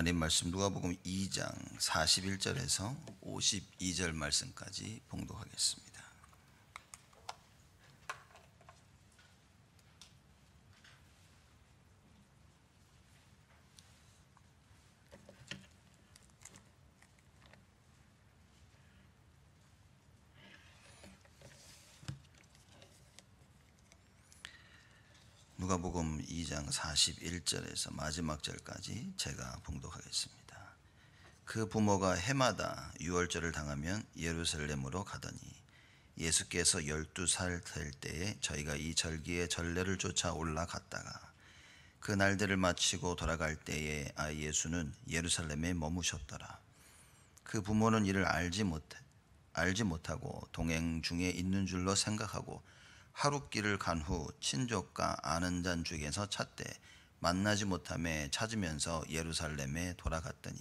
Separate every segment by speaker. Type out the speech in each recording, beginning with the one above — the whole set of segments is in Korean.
Speaker 1: 하나님 말씀 누가복음 2장 41절에서 52절 말씀까지 봉독하겠습니다. 누가복음 2장 41절에서 마지막 절까지 제가 봉독하겠습니다. 그 부모가 해마다 유월절을 당하면 예루살렘으로 가더니 예수께서 12살 될 때에 저희가 이 절기의 전례를 쫓아 올라갔다가 그 날들을 마치고 돌아갈 때에 예수는 예루살렘에 머무셨더라. 그 부모는 이를 알지 못하고 동행 중에 있는 줄로 생각하고 하룻길을 간 후 친족과 아는 자 중에서 찾되 만나지 못하매 찾으면서 예루살렘에 돌아갔더니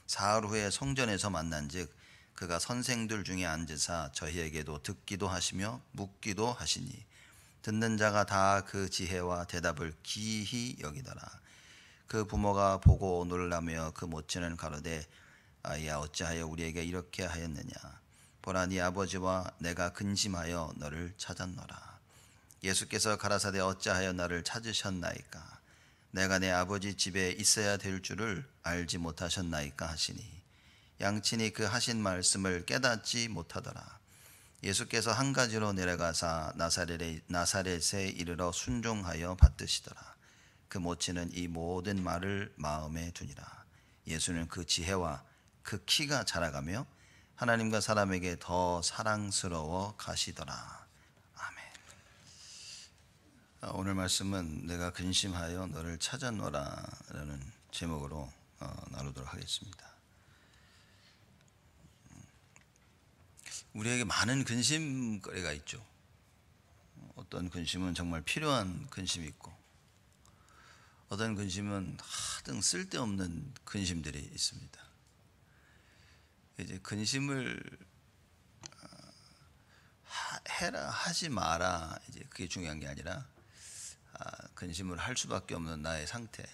Speaker 1: 사흘 후에 성전에서 만난즉 그가 선생들 중에 앉으사 저희에게도 듣기도 하시며 묻기도 하시니 듣는 자가 다 그 지혜와 대답을 기히 여기더라. 그 부모가 보고 놀라며 그 모친은 가로되 아이야 어찌하여 우리에게 이렇게 하였느냐. 보라 네 아버지와 내가 근심하여 너를 찾았노라. 예수께서 가라사대 어찌하여 나를 찾으셨나이까. 내가 내 아버지 집에 있어야 될 줄을 알지 못하셨나이까 하시니 양친이 그 하신 말씀을 깨닫지 못하더라. 예수께서 한 가지로 내려가사 나사렛에 이르러 순종하여 받드시더라. 그 모친은 이 모든 말을 마음에 두니라. 예수는 그 지혜와 그 키가 자라가며 하나님과 사람에게 더 사랑스러워 가시더라. 오늘 말씀은 내가 근심하여 너를 찾았노라 라는 제목으로 나누도록 하겠습니다. 우리에게 많은 근심거리가 있죠. 어떤 근심은 정말 필요한 근심이 있고 어떤 근심은 하등 쓸데없는 근심들이 있습니다. 이제 근심을 해라 하지 마라 이제 그게 중요한 게 아니라 근심을 할 수밖에 없는 나의 상태,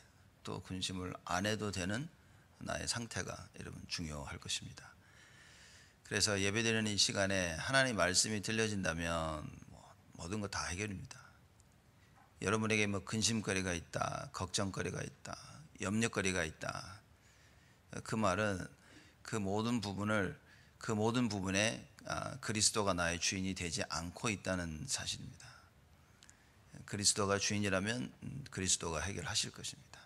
Speaker 1: 또 근심을 안 해도 되는 나의 상태가 여러분 중요할 것입니다. 그래서 예배드리는 이 시간에 하나님 말씀이 들려진다면 모든 거 다 해결입니다. 여러분에게 근심거리가 있다, 걱정거리가 있다, 염려거리가 있다. 그 말은 그 모든 부분에 그리스도가 나의 주인이 되지 않고 있다는 사실입니다. 그리스도가 주인이라면 그리스도가 해결하실 것입니다.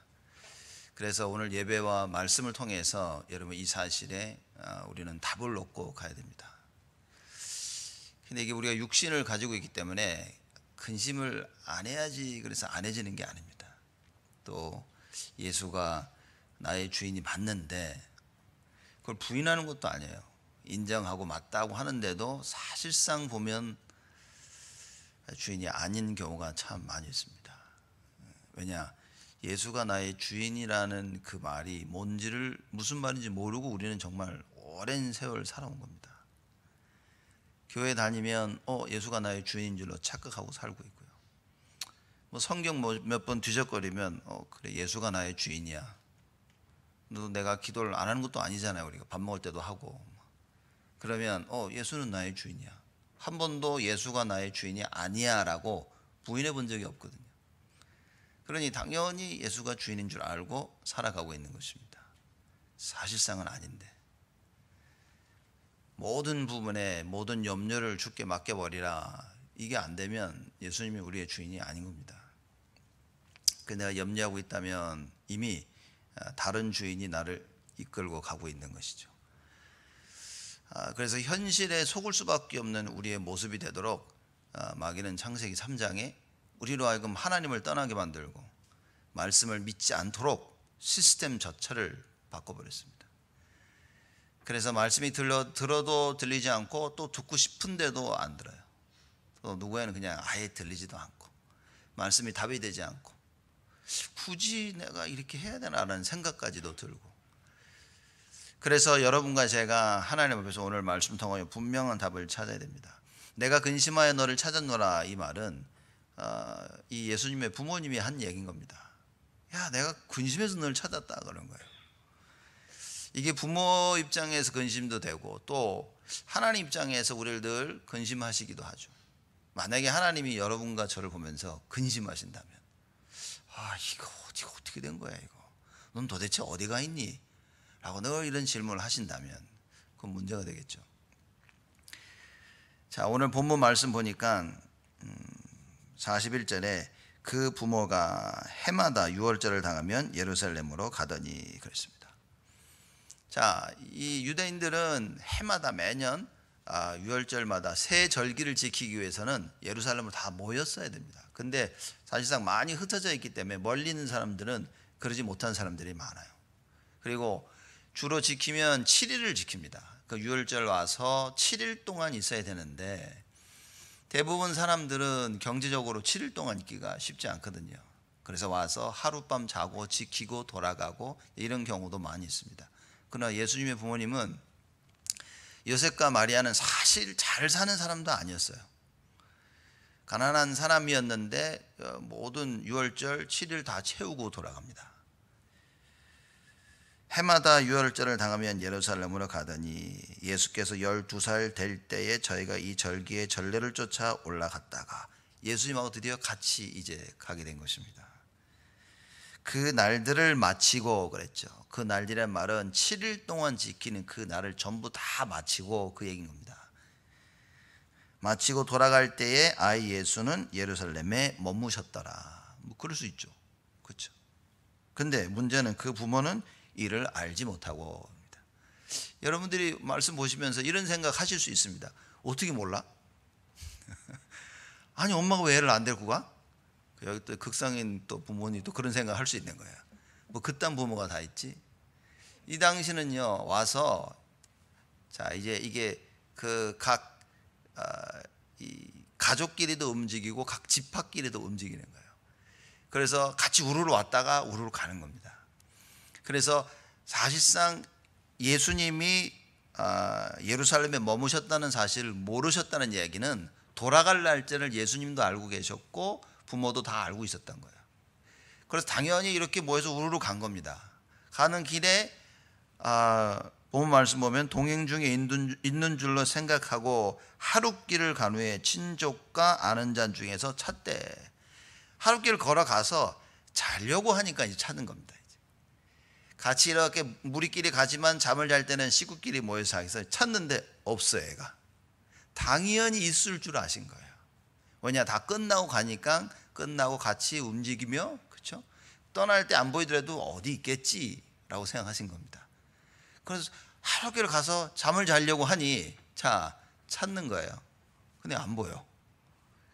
Speaker 1: 그래서 오늘 예배와 말씀을 통해서 여러분 이 사실에 우리는 답을 얻고 가야 됩니다. 근데 이게 우리가 육신을 가지고 있기 때문에 근심을 안 해야지 그래서 안 해지는 게 아닙니다. 또 예수가 나의 주인이 맞는데 그걸 부인하는 것도 아니에요. 인정하고 맞다고 하는데도 사실상 보면 주인이 아닌 경우가 참 많이 있습니다. 왜냐? 예수가 나의 주인이라는 그 말이 무슨 말인지 모르고 우리는 정말 오랜 세월 살아온 겁니다. 교회 다니면 예수가 나의 주인인 줄로 착각하고 살고 있고요. 성경 몇 번 뒤적거리면 그래 예수가 나의 주인이야. 너 내가 기도를 안 하는 것도 아니잖아요. 우리가 밥 먹을 때도 하고. 그러면 예수는 나의 주인이야. 한 번도 예수가 나의 주인이 아니야 라고 부인해 본 적이 없거든요. 그러니 당연히 예수가 주인인 줄 알고 살아가고 있는 것입니다. 사실상은 아닌데 모든 부분에 모든 염려를 주께 맡겨버리라. 이게 안 되면 예수님이 우리의 주인이 아닌 겁니다. 내가 염려하고 있다면 이미 다른 주인이 나를 이끌고 가고 있는 것이죠. 그래서 현실에 속을 수밖에 없는 우리의 모습이 되도록 마귀는 창세기 3장에 우리로 하여금 하나님을 떠나게 만들고 말씀을 믿지 않도록 시스템 자체를 바꿔버렸습니다. 그래서 말씀이 들어도 들리지 않고 또 듣고 싶은데도 안 들어요. 또 누구에는 그냥 아예 들리지도 않고 말씀이 답이 되지 않고 굳이 내가 이렇게 해야 되나라는 생각까지도 들고. 그래서 여러분과 제가 하나님 앞에서 오늘 말씀 통하여 분명한 답을 찾아야 됩니다. 내가 근심하여 너를 찾았노라 이 말은 이 예수님의 부모님이 한 얘기인 겁니다. 야 내가 근심해서 너를 찾았다 그런 거예요. 이게 부모 입장에서 근심도 되고 또 하나님 입장에서 우리를 늘 근심하시기도 하죠. 만약에 하나님이 여러분과 저를 보면서 근심하신다면, 이거 어떻게 된 거야 이거? 넌 도대체 어디가 있니? 라고 늘 이런 질문을 하신다면 그건 문제가 되겠죠. 자, 오늘 본문 말씀 보니까 41절에 그 부모가 해마다 유월절을 당하면 예루살렘으로 가더니 그랬습니다. 자, 이 유대인들은 해마다 매년 유월절마다 새 절기를 지키기 위해서는 예루살렘으로 다 모였어야 됩니다. 근데 사실상 많이 흩어져 있기 때문에 멀리 있는 사람들은 그러지 못한 사람들이 많아요. 그리고 주로 지키면 7일을 지킵니다. 그 유월절 와서 7일 동안 있어야 되는데 대부분 사람들은 경제적으로 7일 동안 있기가 쉽지 않거든요. 그래서 와서 하룻밤 자고 지키고 돌아가고 이런 경우도 많이 있습니다. 그러나 예수님의 부모님은 요셉과 마리아는 사실 잘 사는 사람도 아니었어요. 가난한 사람이었는데 모든 유월절 7일 다 채우고 돌아갑니다. 해마다 유월절을 당하면 예루살렘으로 가더니 예수께서 12살 될 때에 저희가 이 절기의 전례를 쫓아 올라갔다가 예수님하고 드디어 같이 이제 가게 된 것입니다. 그 날들을 마치고 그랬죠. 그 날이란 말은 7일 동안 지키는 그 날을 전부 다 마치고 그 얘기인 겁니다. 마치고 돌아갈 때에 아이 예수는 예루살렘에 머무셨더라. 뭐 그럴 수 있죠. 그렇죠. 근데 문제는 그 부모는 이를 알지 못하고 합니다. 여러분들이 말씀 보시면서 이런 생각 하실 수 있습니다. 어떻게 몰라? 아니 엄마가 왜 애를 안 데리고 가? 여기 또 극성인 또 부모님 또 그런 생각 할 수 있는 거예요. 뭐 그딴 부모가 다 있지. 이 당시는요 와서 자 이제 이게 그 각 이 가족끼리도 움직이고 각 집합끼리도 움직이는 거예요. 그래서 같이 우르르 왔다가 우르르 가는 겁니다. 그래서 사실상 예수님이 예루살렘에 머무셨다는 사실을 모르셨다는 이야기는 돌아갈 날짜를 예수님도 알고 계셨고 부모도 다 알고 있었던 거예요. 그래서 당연히 이렇게 모여서 우르르 간 겁니다. 가는 길에 본문 말씀 보면 동행 중에 있는 줄로 생각하고 하룻길을 간 후에 친족과 아는 자 중에서 찾되 하룻길을 걸어가서 자려고 하니까 이제 찾는 겁니다. 같이 이렇게 무리끼리 가지만 잠을 잘 때는 식구끼리 모여서 하겠어요. 찾는데 없어요. 애가 당연히 있을 줄 아신 거예요. 왜냐 다 끝나고 가니까 끝나고 같이 움직이며 그렇죠? 떠날 때 안 보이더라도 어디 있겠지라고 생각하신 겁니다. 그래서 하룻길을 가서 잠을 자려고 하니 자 찾는 거예요. 근데 안 보여.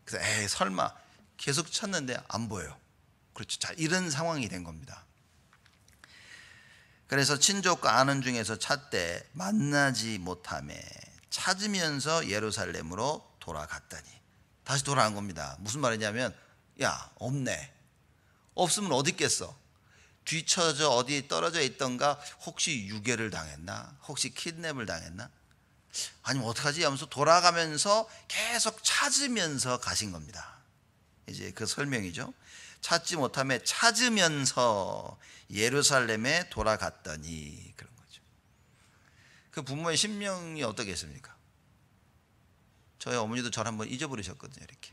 Speaker 1: 그래서 에이 설마 계속 찾는데 안 보여요. 그렇죠. 자 이런 상황이 된 겁니다. 그래서 친족과 아는 중에서 찾되 만나지 못하매 찾으면서 예루살렘으로 돌아갔더니 다시 돌아간 겁니다. 무슨 말이냐면 야 없네. 없으면 어디 있겠어. 뒤쳐져 어디 떨어져 있던가 혹시 유괴를 당했나? 혹시 킷냅을 당했나? 아니면 어떡하지? 하면서 돌아가면서 계속 찾으면서 가신 겁니다. 이제 그 설명이죠. 찾지 못하며 찾으면서 예루살렘에 돌아갔더니 그런 거죠. 그 부모의 심령이 어떻겠습니까? 저희 어머니도 저를 한번 잊어버리셨거든요. 이렇게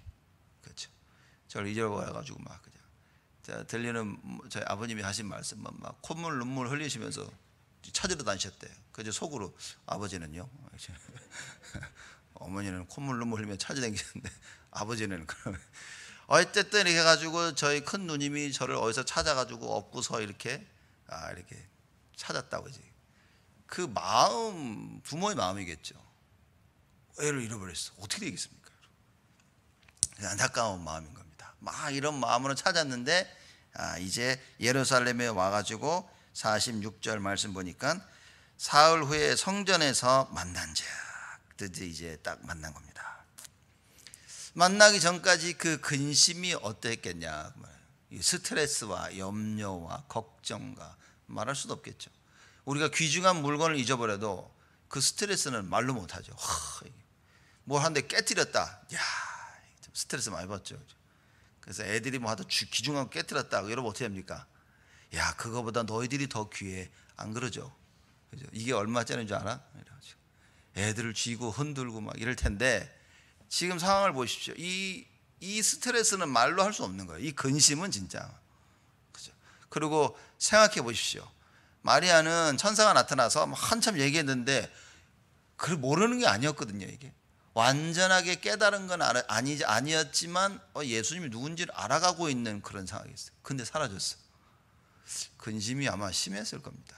Speaker 1: 그렇죠. 저를 잊어버려가지고 막 그냥 들리는 저희 아버님이 하신 말씀만 막 콧물 눈물 흘리시면서 찾으러 다니셨대요. 그래서 속으로 아버지는요. 어머니는 콧물 눈물 흘리며 찾아다니셨는데 아버지는 그러면 어쨌든 이렇게 해가지고 저희 큰 누님이 저를 어디서 찾아가지고 업고서 이렇게 이렇게 찾았다고 이제 그 마음 부모의 마음이겠죠. 애를 잃어버렸어. 어떻게 되겠습니까? 안타까운 마음인 겁니다. 막 이런 마음으로 찾았는데 이제 예루살렘에 와가지고 46절 말씀 보니까 사흘 후에 성전에서 만난즉 드디어 이제 딱 만난 겁니다. 만나기 전까지 그 근심이 어땠겠냐. 스트레스와 염려와 걱정과 말할 수도 없겠죠. 우리가 귀중한 물건을 잊어버려도 그 스트레스는 말로 못하죠. 뭘 하는데 깨뜨렸다. 야, 스트레스 많이 받죠. 그래서 애들이 뭐 하다 귀중한 거 깨뜨렸다. 여러분 어떻게 합니까? 야, 그거보다 너희들이 더 귀해. 안 그러죠? 그죠? 이게 얼마짜리인 줄 알아? 이래가지고 애들을 쥐고 흔들고 막 이럴 텐데 지금 상황을 보십시오. 이 스트레스는 말로 할 수 없는 거예요. 이 근심은 진짜. 그죠? 그리고 생각해 보십시오. 마리아는 천사가 나타나서 한참 얘기했는데 그걸 모르는 게 아니었거든요. 이게 완전하게 깨달은 건 아니었지만 예수님이 누군지를 알아가고 있는 그런 상황이었어요. 근데 사라졌어. 근심이 아마 심했을 겁니다.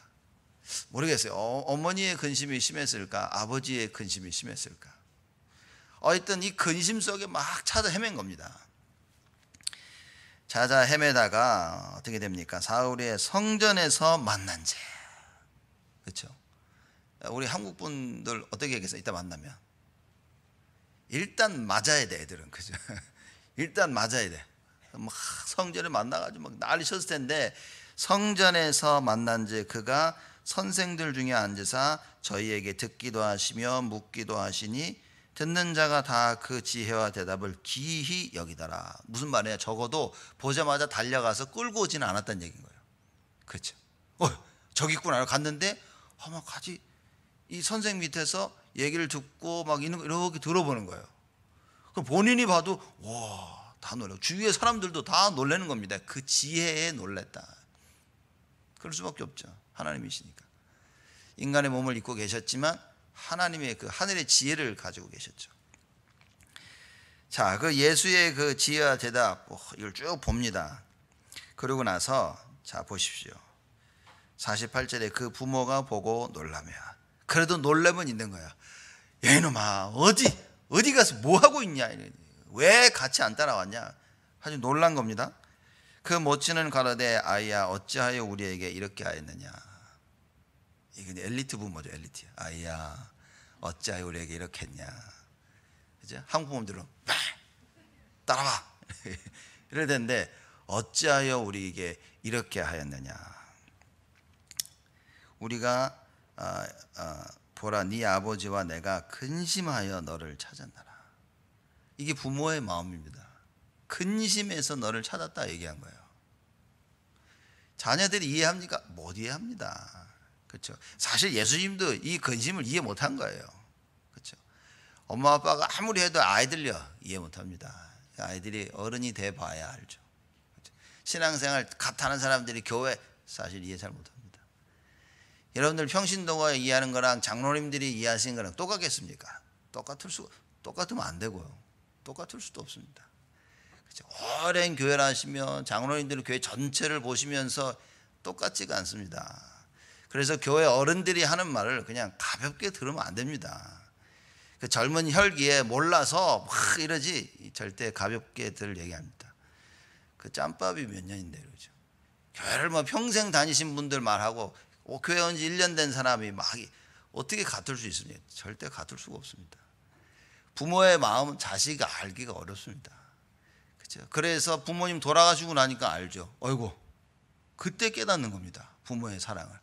Speaker 1: 모르겠어요. 어머니의 근심이 심했을까? 아버지의 근심이 심했을까? 어쨌든 이 근심 속에 막 찾아 헤맨 겁니다. 찾아 헤매다가 어떻게 됩니까? 사울의 성전에서 만난 죄. 그렇죠? 우리 한국 분들 어떻게 얘기했어요? 이따 만나면 일단 맞아야 돼. 애들은 그죠? 일단 맞아야 돼. 막 성전에 만나가지고 막 난리 쳤을 텐데 성전에서 만난 즉 그가 선생들 중에 앉으사 저희에게 듣기도 하시며 묻기도 하시니 듣는 자가 다 그 지혜와 대답을 기히 여기더라. 무슨 말이에요? 적어도 보자마자 달려가서 끌고 오지는 않았다는 얘기인 거예요. 그렇죠? 저기 있구나. 갔는데 막 같이 이 선생 밑에서 얘기를 듣고 막 이렇게 들어보는 거예요. 그럼 본인이 봐도 와, 다 놀라고 주위의 사람들도 다 놀라는 겁니다. 그 지혜에 놀랬다. 그럴 수밖에 없죠. 하나님이시니까. 인간의 몸을 입고 계셨지만 하나님의 그 하늘의 지혜를 가지고 계셨죠. 자, 그 예수의 그 지혜와 대답 이걸 쭉 봅니다. 그러고 나서 자 보십시오. 48절에 그 부모가 보고 놀라며 그래도 놀라면 있는 거야. 야 이놈아 어디 가서 뭐 하고 있냐? 왜 같이 안 따라왔냐? 아주 놀란 겁니다. 그 모친은 가로되 아이야 어찌하여 우리에게 이렇게 하였느냐? 이게 엘리트 부모죠. 엘리트. 아이야 어찌하여 우리에게 이렇게 했냐? 그죠? 한국 부모들은 따라와 이럴 텐데 어찌하여 우리에게 이렇게 하였느냐? 우리가 보라 네 아버지와 내가 근심하여 너를 찾았나라. 이게 부모의 마음입니다. 근심해서 너를 찾았다 얘기한 거예요. 자녀들이 이해합니까? 못 이해합니다. 그렇죠? 사실 예수님도 이 근심을 이해 못한 거예요. 그렇죠? 엄마 아빠가 아무리 해도 아이들요 이해 못합니다. 아이들이 어른이 돼 봐야 알죠. 그렇죠? 신앙생활 같아하는 사람들이 교회 사실 이해 잘 못합니다. 여러분들 평신도가 이해하는 거랑 장로님들이 이해하시는 거랑 똑같겠습니까? 똑같으면 안 되고요. 똑같을 수도 없습니다. 그렇죠? 오랜 교회를 하시면 장로님들은 교회 전체를 보시면서 똑같지가 않습니다. 그래서 교회 어른들이 하는 말을 그냥 가볍게 들으면 안 됩니다. 그 젊은 혈기에 몰라서 막 이러지 절대 가볍게 들 얘기합니다. 그 짬밥이 몇 년인데 그러죠. 교회를 평생 다니신 분들 말하고 교회 온 지 1년 된 사람이 막 어떻게 같을 수 있습니까? 절대 같을 수가 없습니다. 부모의 마음은 자식이 알기가 어렵습니다. 그렇죠? 그래서 부모님 돌아가시고 나니까 알죠. 어이구, 그때 깨닫는 겁니다. 부모의 사랑을.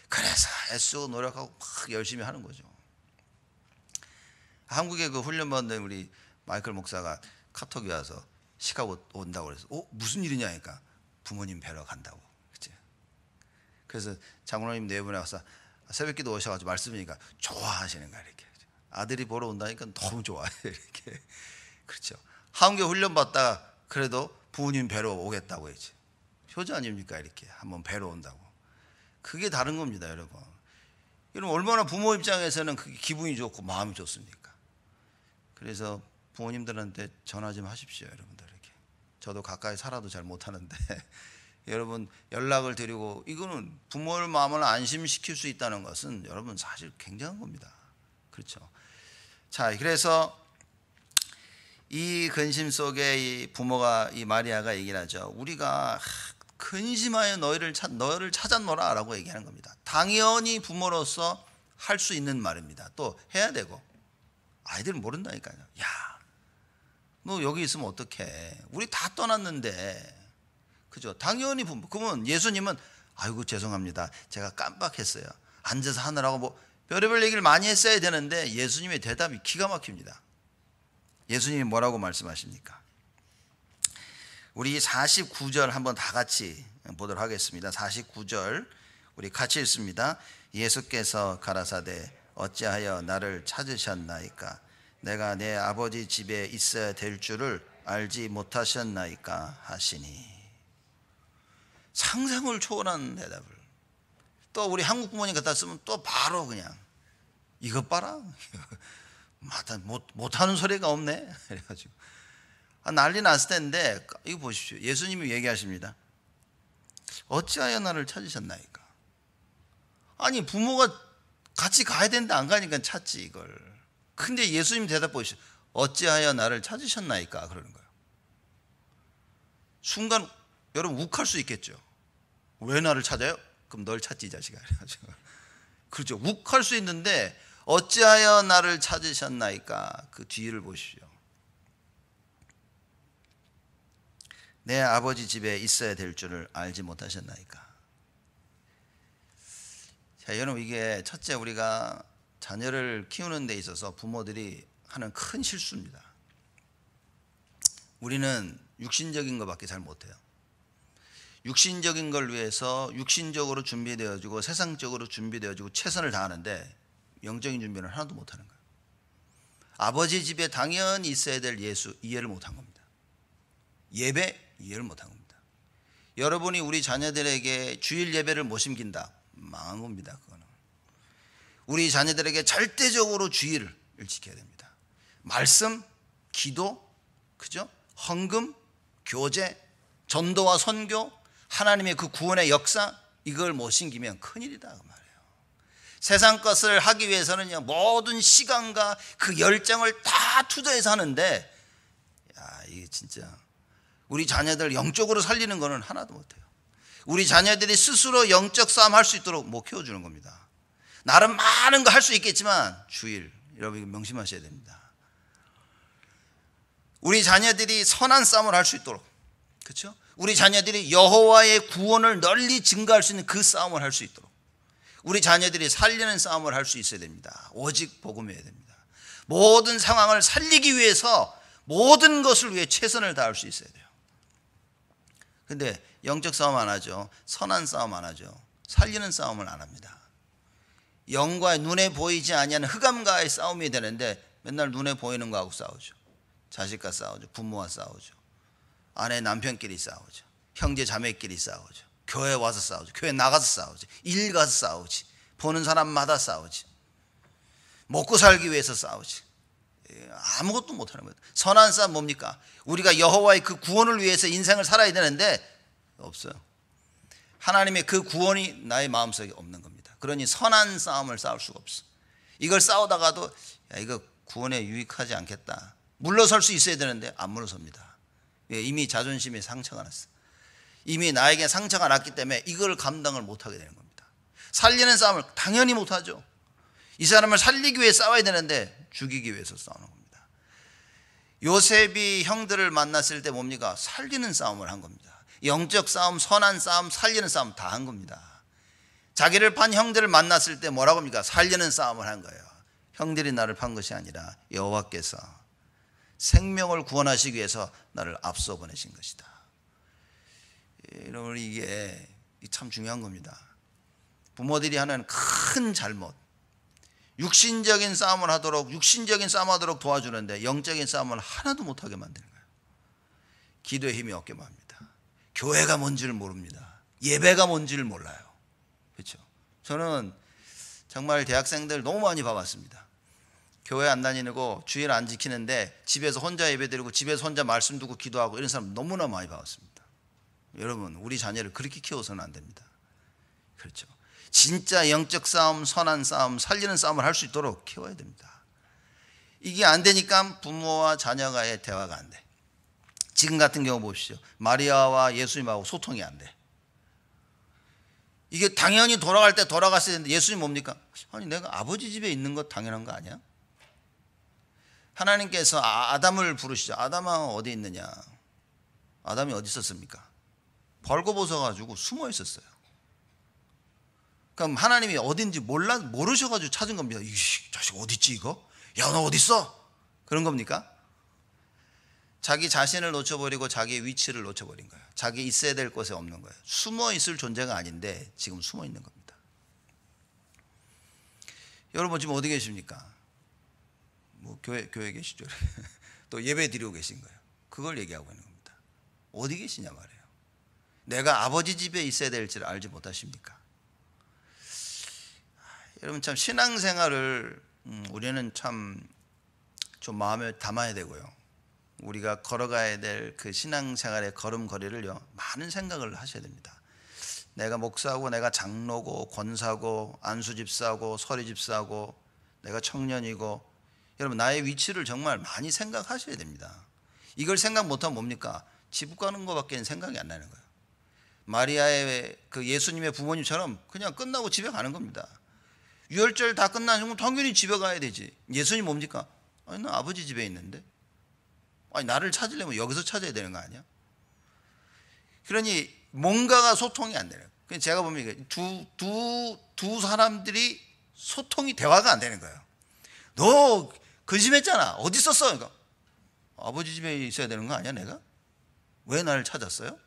Speaker 1: 그래서 애쓰고 노력하고 막 열심히 하는 거죠. 한국에 그 훈련 받는 우리 마이클 목사가 카톡이 와서 시카고 온다고 그래서 무슨 일이냐 하니까 부모님 뵈러 간다고. 그래서 장로님 네 분에 와서 새벽기도 오셔가지고 말씀이니까 좋아하시는 거야 이렇게. 아들이 보러 온다니까 너무 좋아해 이렇게. 그렇죠. 한국에 훈련 받다가 그래도 부모님 뵈러 오겠다고 했지. 효자 아닙니까 이렇게 한번 뵈러 온다고. 그게 다른 겁니다 여러분. 여러분 얼마나 부모 입장에서는 그게 기분이 좋고 마음이 좋습니까? 그래서 부모님들한테 전화 좀 하십시오 여러분들 이렇게. 저도 가까이 살아도 잘 못하는데. 여러분 연락을 드리고 이거는 부모의 마음을 안심시킬 수 있다는 것은 여러분 사실 굉장한 겁니다. 그렇죠? 자, 그래서 이 근심 속에 이 부모가 이 마리아가 얘기를 하죠. 우리가 근심하여 너를 찾았노라 라고 얘기하는 겁니다. 당연히 부모로서 할 수 있는 말입니다. 또 해야 되고. 아이들은 모른다니까요. 야, 너 여기 있으면 어떡해. 우리 다 떠났는데. 그죠? 당연히 부모. 그러면 예수님은 아이고 죄송합니다. 제가 깜빡했어요. 앉아서 하느라고 별의별 얘기를 많이 했어야 되는데 예수님의 대답이 기가 막힙니다. 예수님이 뭐라고 말씀하십니까? 우리 49절 한번 다 같이 보도록 하겠습니다. 49절 우리 같이 읽습니다. 예수께서 가라사대 어찌하여 나를 찾으셨나이까? 내가 내 아버지 집에 있어야 될 줄을 알지 못하셨나이까 하시니. 상상을 초월한 대답을. 또 우리 한국 부모님 같다 쓰면 또 바로 그냥 이것 봐라. 못하는 소리가 없네. 그래가지고 난리 났을 텐데, 이거 보십시오. 예수님이 얘기하십니다. 어찌하여 나를 찾으셨나이까? 아니, 부모가 같이 가야 되는데 안 가니까 찾지 이걸. 근데 예수님 대답 보시죠. 어찌하여 나를 찾으셨나이까? 그러는 거예요. 순간 여러분 욱할 수 있겠죠. 왜 나를 찾아요? 그럼 널 찾지 이 자식아. 그렇죠. 욱할 수 있는데 어찌하여 나를 찾으셨나이까? 그 뒤를 보십시오. 내 아버지 집에 있어야 될 줄을 알지 못하셨나이까? 자, 여러분, 이게 첫째, 우리가 자녀를 키우는 데 있어서 부모들이 하는 큰 실수입니다. 우리는 육신적인 것밖에 잘 못해요. 육신적인 걸 위해서 육신적으로 준비되어지고 세상적으로 준비되어지고 최선을 다하는데 영적인 준비는 하나도 못하는 거예요. 아버지 집에 당연히 있어야 될 예수 이해를 못한 겁니다. 예배 이해를 못한 겁니다. 여러분이 우리 자녀들에게 주일 예배를 못 섬긴다, 망한 겁니다. 그거는. 우리 자녀들에게 절대적으로 주일을 지켜야 됩니다. 말씀, 기도, 그죠? 헌금, 교제, 전도와 선교, 하나님의 그 구원의 역사, 이걸 못 섬기면 큰일이다 그 말이에요. 세상 것을 하기 위해서는 모든 시간과 그 열정을 다 투자해서 하는데, 이게 진짜 우리 자녀들 영적으로 살리는 거는 하나도 못해요. 우리 자녀들이 스스로 영적 싸움 할 수 있도록 못 키워주는 겁니다. 나름 많은 거 할 수 있겠지만 주일, 여러분 명심하셔야 됩니다. 우리 자녀들이 선한 싸움을 할 수 있도록, 그렇죠? 우리 자녀들이 여호와의 구원을 널리 증가할 수 있는 그 싸움을 할 수 있도록 우리 자녀들이 살리는 싸움을 할 수 있어야 됩니다. 오직 복음이어야 됩니다. 모든 상황을 살리기 위해서 모든 것을 위해 최선을 다할 수 있어야 돼요. 근데 영적 싸움 안 하죠. 선한 싸움 안 하죠. 살리는 싸움을 안 합니다. 영과 눈에 보이지 아니하는 흑암과의 싸움이 되는데 맨날 눈에 보이는 거하고 싸우죠. 자식과 싸우죠. 부모와 싸우죠. 아내 남편끼리 싸우죠. 형제 자매끼리 싸우죠. 교회 와서 싸우죠. 교회 나가서 싸우죠. 일 가서 싸우지. 보는 사람마다 싸우지. 먹고 살기 위해서 싸우지. 아무것도 못하는 거예요. 선한 싸움 뭡니까? 우리가 여호와의 그 구원을 위해서 인생을 살아야 되는데 없어요. 하나님의 그 구원이 나의 마음속에 없는 겁니다. 그러니 선한 싸움을 싸울 수가 없어. 이걸 싸우다가도 이거 구원에 유익하지 않겠다, 물러설 수 있어야 되는데 안 물러섭니다. 이미 자존심에 상처가 났어. 이미 나에게 상처가 났기 때문에 이걸 감당을 못하게 되는 겁니다. 살리는 싸움을 당연히 못하죠. 이 사람을 살리기 위해 싸워야 되는데 죽이기 위해서 싸우는 겁니다. 요셉이 형들을 만났을 때 뭡니까? 살리는 싸움을 한 겁니다. 영적 싸움, 선한 싸움, 살리는 싸움 다 한 겁니다. 자기를 판 형들을 만났을 때 뭐라고 합니까? 살리는 싸움을 한 거예요. 형들이 나를 판 것이 아니라 여호와께서 생명을 구원하시기 위해서 나를 앞서 보내신 것이다. 여러분, 이게 참 중요한 겁니다. 부모들이 하는 큰 잘못, 육신적인 싸움을 하도록, 육신적인 싸움하도록 도와주는데 영적인 싸움을 하나도 못하게 만드는 거예요. 기도에 힘이 없게만 합니다. 교회가 뭔지를 모릅니다. 예배가 뭔지를 몰라요. 그렇죠? 저는 정말 대학생들 너무 많이 봐봤습니다. 교회 안 다니고 주일 안 지키는데 집에서 혼자 예배드리고 집에서 혼자 말씀 듣고 기도하고 이런 사람 너무나 많이 봐왔습니다. 여러분, 우리 자녀를 그렇게 키워서는 안 됩니다. 그렇죠? 진짜 영적 싸움, 선한 싸움, 살리는 싸움을 할 수 있도록 키워야 됩니다. 이게 안 되니까 부모와 자녀가의 대화가 안 돼. 지금 같은 경우 보십시오. 마리아와 예수님하고 소통이 안 돼. 이게 당연히 돌아갈 때 돌아갔어야 되는데 예수님 뭡니까? 아니, 내가 아버지 집에 있는 것 당연한 거 아니야? 하나님께서 아담을 부르시죠. 아담아 어디 있느냐? 아담이 어디 있었습니까? 벌거벗어가지고 숨어 있었어요. 그럼 하나님이 어딘지 모르셔가지고 찾은 겁니다. 이 자식 어디 있지 이거? 야, 너 어디 있어? 그런 겁니까? 자기 자신을 놓쳐버리고 자기의 위치를 놓쳐버린 거예요. 자기 있어야 될 곳에 없는 거예요. 숨어 있을 존재가 아닌데 지금 숨어 있는 겁니다. 여러분 지금 어디 계십니까? 뭐 교회 계시죠? 또 예배 드리고 계신 거예요. 그걸 얘기하고 있는 겁니다. 어디 계시냐 말이에요. 내가 아버지 집에 있어야 될지를 알지 못하십니까? 여러분 참 신앙생활을 우리는 참 좀 마음에 담아야 되고요. 우리가 걸어가야 될 그 신앙생활의 걸음걸이를요, 많은 생각을 하셔야 됩니다. 내가 목사고, 내가 장로고, 권사고, 안수집사고, 서리집사고, 내가 청년이고, 여러분 나의 위치를 정말 많이 생각하셔야 됩니다. 이걸 생각 못하면 뭡니까? 지옥 가는 것밖에 생각이 안 나는 거예요. 마리아의 그 예수님의 부모님처럼 그냥 끝나고 집에 가는 겁니다. 유월절 다 끝나면 당연히 집에 가야 되지. 예수님 뭡니까? 아니 나 아버지 집에 있는데. 아니 나를 찾으려면 여기서 찾아야 되는 거 아니야? 그러니 뭔가가 소통이 안 되는 거예요. 제가 보면 두 사람들이 소통이 대화가 안 되는 거예요. 너 근심했잖아. 어디 있었어? 그러니까 아버지 집에 있어야 되는 거 아니야 내가? 왜 나를 찾았어요?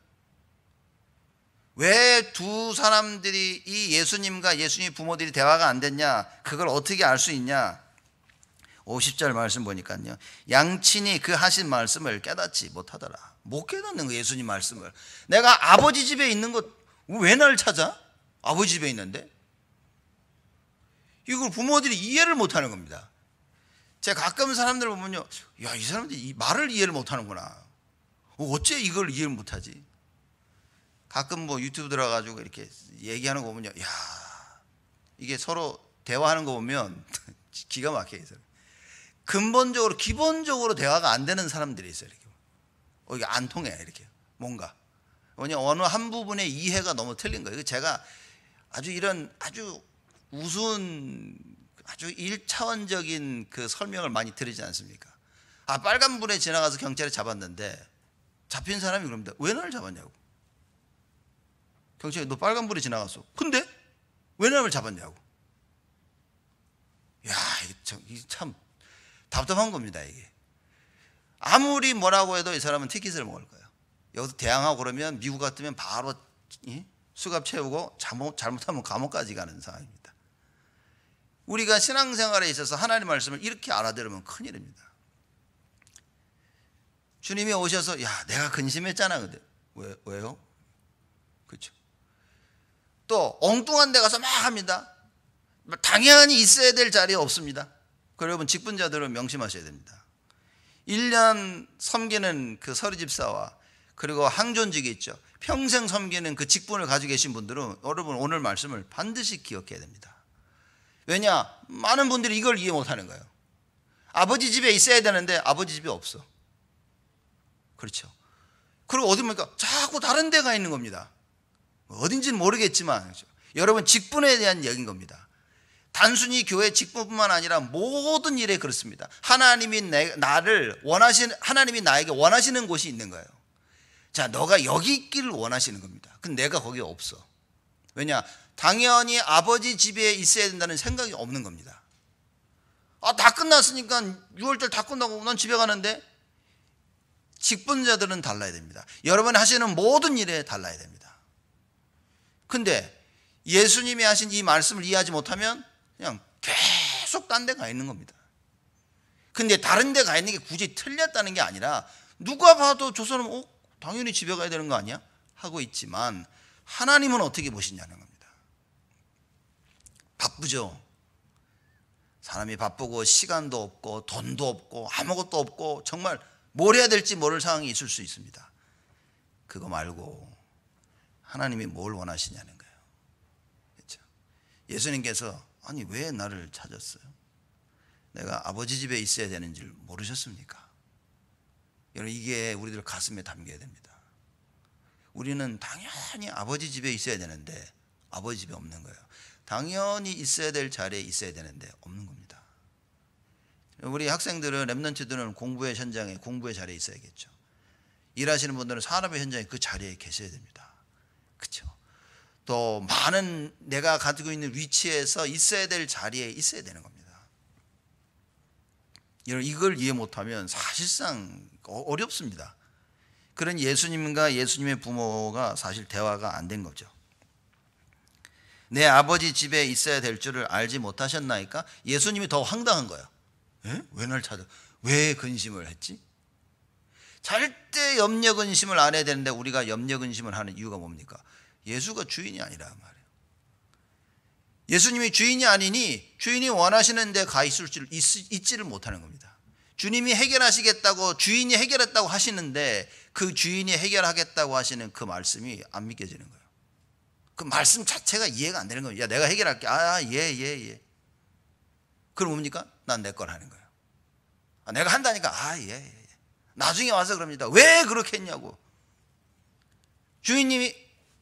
Speaker 1: 왜 두 사람들이 이 예수님과 예수님 부모들이 대화가 안 됐냐? 그걸 어떻게 알 수 있냐? 50절 말씀 보니까요, 양친이 그 하신 말씀을 깨닫지 못하더라. 못 깨닫는 거예요. 예수님 말씀을. 내가 아버지 집에 있는 것 왜 나를 찾아? 아버지 집에 있는데. 이걸 부모들이 이해를 못하는 겁니다. 제가 가끔 사람들 보면요, 야, 이 사람들이 이 말을 이해를 못하는구나. 어째 이걸 이해를 못하지? 가끔 뭐 유튜브 들어가지고 이렇게 얘기하는 거 보면요, 야, 이게 서로 대화하는 거 보면 기가 막혀요. 근본적으로 기본적으로 대화가 안 되는 사람들이 있어요. 이렇게 이게 안 통해. 이렇게 뭔가 어느 한 부분의 이해가 너무 틀린 거예요. 제가 아주 이런 아주 우스운 아주 1차원적인 그 설명을 많이 드리지 않습니까? 아, 빨간불에 지나가서 경찰이 잡았는데 잡힌 사람이 그럽니다. 왜 나를 잡았냐고. 경찰이 너 빨간불에 지나갔어. 근데 왜 나를 잡았냐고. 야, 이게 참 답답한 겁니다. 이게 아무리 뭐라고 해도 이 사람은 티켓을 먹을 거예요. 여기서 대항하고 그러면 미국 같으면 바로 수갑 채우고 잘못하면 감옥까지 가는 상황입니다. 우리가 신앙생활에 있어서 하나님 말씀을 이렇게 알아들으면 큰일입니다. 주님이 오셔서 야, 내가 근심했잖아. 근데 왜요? 그렇죠. 또 엉뚱한 데 가서 막 합니다. 당연히 있어야 될 자리에 없습니다. 여러분 직분자들은 명심하셔야 됩니다. 1년 섬기는 그 서리집사와 그리고 항존직이 있죠. 평생 섬기는 그 직분을 가지고 계신 분들은 여러분 오늘 말씀을 반드시 기억해야 됩니다. 왜냐? 많은 분들이 이걸 이해 못하는 거예요. 아버지 집에 있어야 되는데 아버지 집이 없어. 그렇죠. 그리고 어디 보니까 자꾸 다른 데가 있는 겁니다. 어딘지는 모르겠지만 그렇죠? 여러분 직분에 대한 얘기인 겁니다. 단순히 교회 직분뿐만 아니라 모든 일에 그렇습니다. 하나님이 하나님이 나에게 원하시는 곳이 있는 거예요. 자, 너가 여기 있기를 원하시는 겁니다. 근데 내가 거기에 없어. 왜냐? 당연히 아버지 집에 있어야 된다는 생각이 없는 겁니다. 아, 다 끝났으니까 6월절 다 끝나고 난 집에 가는데. 직분자들은 달라야 됩니다. 여러분이 하시는 모든 일에 달라야 됩니다. 근데 예수님이 하신 이 말씀을 이해하지 못하면 그냥 계속 딴 데 가 있는 겁니다. 근데 다른 데 가 있는 게 굳이 틀렸다는 게 아니라 누가 봐도 저 사람은 당연히 집에 가야 되는 거 아니야? 하고 있지만 하나님은 어떻게 보시냐는 겁니다. 바쁘죠. 사람이 바쁘고 시간도 없고 돈도 없고 아무것도 없고 정말 뭘 해야 될지 모를 상황이 있을 수 있습니다. 그거 말고 하나님이 뭘 원하시냐는 거예요. 그렇죠? 예수님께서 아니 왜 나를 찾았어요? 내가 아버지 집에 있어야 되는 줄 모르셨습니까? 여러분 이게 우리들 가슴에 담겨야 됩니다. 우리는 당연히 아버지 집에 있어야 되는데 아버지 집에 없는 거예요. 당연히 있어야 될 자리에 있어야 되는데 없는 겁니다. 우리 학생들은 랩런트들은 공부의 현장에 공부의 자리에 있어야겠죠. 일하시는 분들은 산업의 현장에 그 자리에 계셔야 됩니다. 그렇죠? 또 많은 내가 가지고 있는 위치에서 있어야 될 자리에 있어야 되는 겁니다. 이걸 이해 못하면 사실상 어렵습니다. 그런 예수님과 예수님의 부모가 사실 대화가 안 된 거죠. 내 아버지 집에 있어야 될 줄을 알지 못하셨나이까? 예수님이 더 황당한 거야. 왜 날 찾아? 왜 근심을 했지? 절대 염려 근심을 안 해야 되는데 우리가 염려 근심을 하는 이유가 뭡니까? 예수가 주인이 아니라 말이에요. 예수님이 주인이 아니니 주인이 원하시는 데 가 있지를 못하는 겁니다. 주님이 해결하시겠다고, 주인이 해결했다고 하시는데 그 주인이 해결하겠다고 하시는 그 말씀이 안 믿겨지는 거예요. 그 말씀 자체가 이해가 안 되는 거예요. 야, 내가 해결할게. 예. 그럼 뭡니까? 난 내 걸 하는 거예요. 내가 한다니까. 예. 나중에 와서 그럽니다. 왜 그렇게 했냐고. 주인님이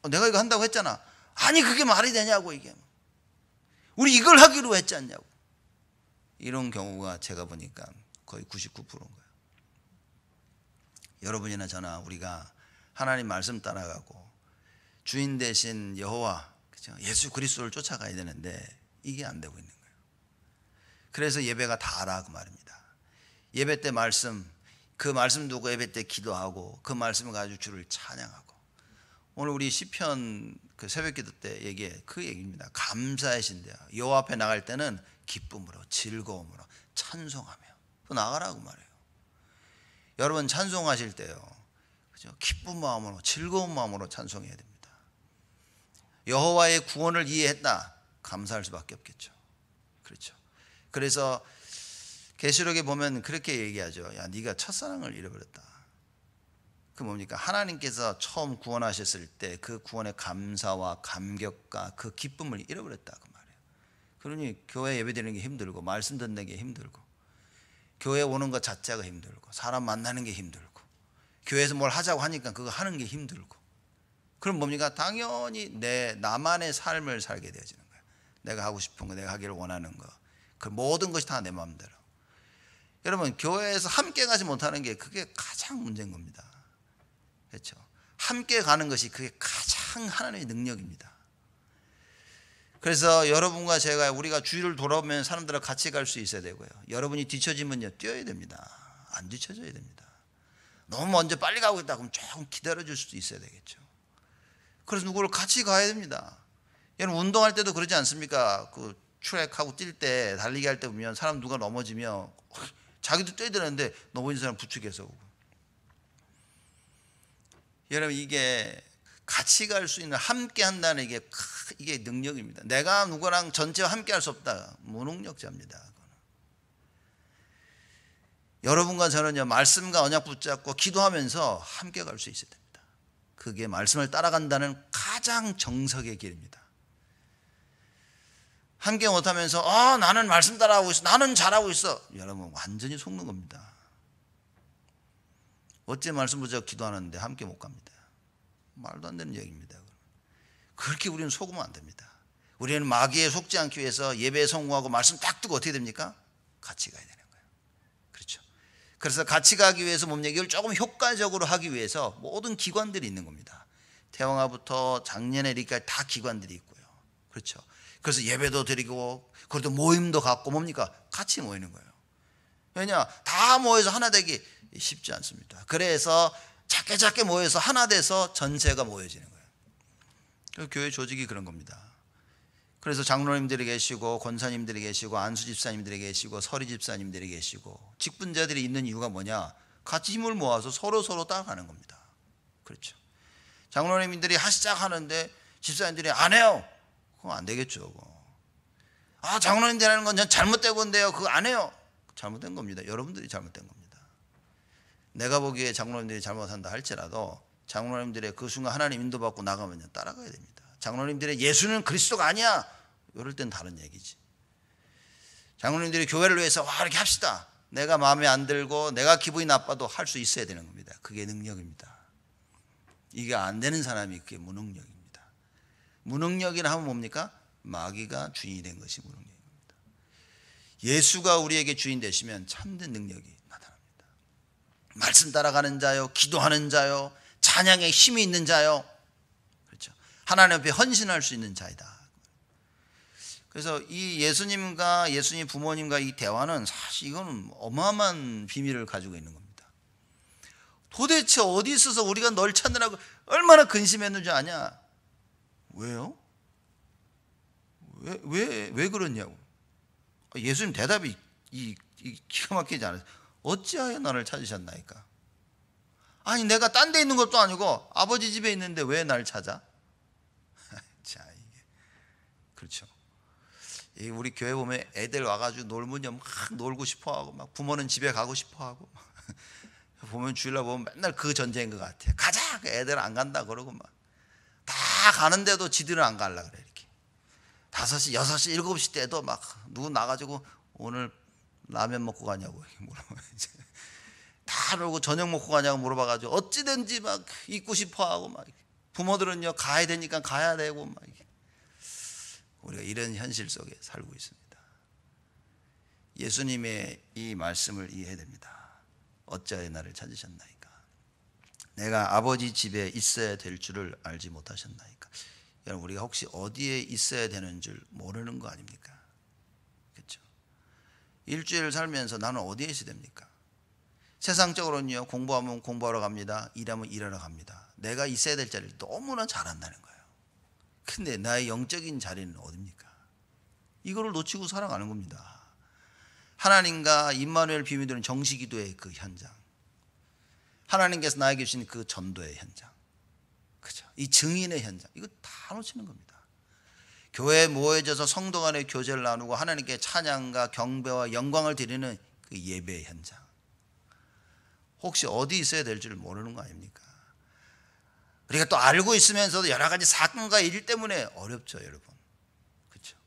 Speaker 1: 내가 이거 한다고 했잖아. 아니 그게 말이 되냐고. 이게 우리 이걸 하기로 했지 않냐고. 이런 경우가 제가 보니까 거의 99%인 거예요. 여러분이나 저나 우리가 하나님 말씀 따라가고 주인 대신 여호와, 그렇죠? 예수 그리스도를 쫓아가야 되는데 이게 안 되고 있는 거예요. 그래서 예배가 다라 그 말입니다. 예배 때 말씀, 그 말씀 두고 예배 때 기도하고 그 말씀을 가지고 주를 찬양하고, 오늘 우리 시편 그 새벽기도 때 그 얘기입니다. 감사의 신대야. 여호와 앞에 나갈 때는 기쁨으로, 즐거움으로, 찬송하며 또 나가라고 말해요. 여러분 찬송하실 때요, 그죠? 기쁜 마음으로, 즐거운 마음으로 찬송해야 됩니다. 여호와의 구원을 이해했다, 감사할 수밖에 없겠죠. 그렇죠. 그래서 계시록에 보면 그렇게 얘기하죠. 야, 네가 첫사랑을 잃어버렸다. 그 뭡니까? 하나님께서 처음 구원하셨을 때 그 구원의 감사와 감격과 그 기쁨을 잃어버렸다 그 말이에요. 그러니 교회 예배드리는 게 힘들고, 말씀 듣는 게 힘들고, 교회 오는 것 자체가 힘들고, 사람 만나는 게 힘들고, 교회에서 뭘 하자고 하니까 그거 하는 게 힘들고, 그럼 뭡니까? 당연히 나만의 삶을 살게 되어지는 거예요. 내가 하고 싶은 거, 내가 하기를 원하는 거, 그 모든 것이 다 내 마음대로. 여러분 교회에서 함께 가지 못하는 게 그게 가장 문제인 겁니다. 그렇죠? 함께 가는 것이 그게 가장 하나님의 능력입니다. 그래서 여러분과 제가, 우리가 주위를 돌아보면 사람들과 같이 갈 수 있어야 되고요. 여러분이 뒤처지면요, 뛰어야 됩니다. 안 뒤처져야 됩니다. 너무 먼저 빨리 가고 있다 그러면 조금 기다려줄 수도 있어야 되겠죠. 그래서 누구를 같이 가야 됩니다. 여러분 운동할 때도 그러지 않습니까? 그 트랙하고 뛸 때, 달리기 할 때 보면 사람 누가 넘어지면 자기도 뛰어야 되는데 넘어진 사람 부축해서 오고. 여러분 이게 같이 갈 수 있는, 함께 한다는 이게 능력입니다. 내가 누구랑 전체와 함께 할 수 없다, 무능력자입니다. 여러분과 저는요, 말씀과 언약 붙잡고 기도하면서 함께 갈 수 있어야 됩니다. 그게 말씀을 따라간다는 가장 정석의 길입니다. 함께 못하면서 나는 말씀 따라하고 있어, 나는 잘하고 있어, 여러분 완전히 속는 겁니다. 어째 말씀 붙잡고 기도하는데 함께 못 갑니다. 말도 안 되는 얘기입니다. 그렇게 우리는 속으면 안 됩니다. 우리는 마귀에 속지 않기 위해서 예배에 성공하고 말씀 딱 두고 어떻게 됩니까? 같이 가야 되는 거예요. 그렇죠. 그래서 같이 가기 위해서 뭡니까? 이걸 조금 효과적으로 하기 위해서 모든 기관들이 있는 겁니다. 태영아부터 작년에까지 다 기관들이 있고요. 그렇죠. 그래서 예배도 드리고, 그래도 모임도 갖고, 뭡니까? 같이 모이는 거예요. 왜냐? 다 모여서 하나 되기 쉽지 않습니다. 그래서 작게 모여서 하나 돼서 전체가 모여지는 거예요. 교회 조직이 그런 겁니다. 그래서 장로님들이 계시고, 권사님들이 계시고, 안수 집사님들이 계시고, 서리 집사님들이 계시고, 직분자들이 있는 이유가 뭐냐? 같이 힘을 모아서 서로 따라가는 겁니다. 그렇죠. 장로님들이 시작하는데 집사님들이 안 해요. 그거 안 되겠죠. 장로님들이 하는 건 전 잘못되고 있는데요, 그거 안 해요. 잘못된 겁니다. 여러분들이 잘못된 겁니다. 내가 보기에 장로님들이 잘못한다 할지라도 장로님들의 그 순간 하나님 인도받고 나가면 따라가야 됩니다. 장로님들의 예수는 그리스도가 아니야, 이럴 땐 다른 얘기지. 장로님들이 교회를 위해서 이렇게 합시다, 내가 마음에 안 들고 내가 기분이 나빠도 할 수 있어야 되는 겁니다. 그게 능력입니다. 이게 안 되는 사람이 그게 무능력입니다. 무능력이라 하면 뭡니까? 마귀가 주인이 된 것이 무능력입니다. 예수가 우리에게 주인 되시면 참된 능력이 나타납니다. 말씀 따라가는 자요, 기도하는 자요, 찬양에 힘이 있는 자요, 그렇죠. 하나님 앞에 헌신할 수 있는 자이다. 그래서 이 예수님과 예수님 부모님과 이 대화는 사실 이거는 어마어마한 비밀을 가지고 있는 겁니다. 도대체 어디 있어서 우리가 널 찾느라고 얼마나 근심했는지 아냐? 왜요? 왜 그러냐고. 예수님 대답이 이 기가 막히지 않아요. 어찌하여 나를 찾으셨나이까? 아니 내가 딴 데 있는 것도 아니고 아버지 집에 있는데 왜 날 찾아? 자, 이게 그렇죠. 우리 교회 보면 애들 와가지고 놀면 막 놀고 싶어하고 막 부모는 집에 가고 싶어하고 보면 주일날 보면 맨날 그 전제인 것 같아요. 가자! 애들 안 간다 그러고 막 다 가는데도 지들은 안 갈라 그래. 이렇게 5시, 6시, 7시 때도 막 누구 나가지고 오늘 라면 먹고 가냐고 물어봐. 다 놀고 저녁 먹고 가냐고 물어봐가지고 어찌든지 막 있고 싶어하고 막 부모들은요 가야 되니까 가야 되고 막 우리가 이런 현실 속에 살고 있습니다. 예수님의 이 말씀을 이해해야 됩니다. 어찌하여 나를 찾으셨나이까? 내가 아버지 집에 있어야 될 줄을 알지 못하셨나이까? 여러분 우리가 혹시 어디에 있어야 되는 줄 모르는 거 아닙니까? 그렇죠? 일주일 살면서 나는 어디에 있어야 됩니까? 세상적으로는요 공부하면 공부하러 갑니다. 일하면 일하러 갑니다. 내가 있어야 될 자리를 너무나 잘 안다는 거예요. 근데 나의 영적인 자리는 어디입니까? 이거를 놓치고 살아가는 겁니다. 하나님과 임마누엘 비밀되는 정시기도의 그 현장, 하나님께서 나에게 주신 그 전도의 현장, 그죠? 이 증인의 현장, 이거 다 놓치는 겁니다. 교회에 모여져서 성도 간의 교제를 나누고 하나님께 찬양과 경배와 영광을 드리는 그 예배의 현장, 혹시 어디 있어야 될 줄 모르는 거 아닙니까? 우리가 또 알고 있으면서도 여러 가지 사건과 일 때문에 어렵죠, 여러분. 그렇죠?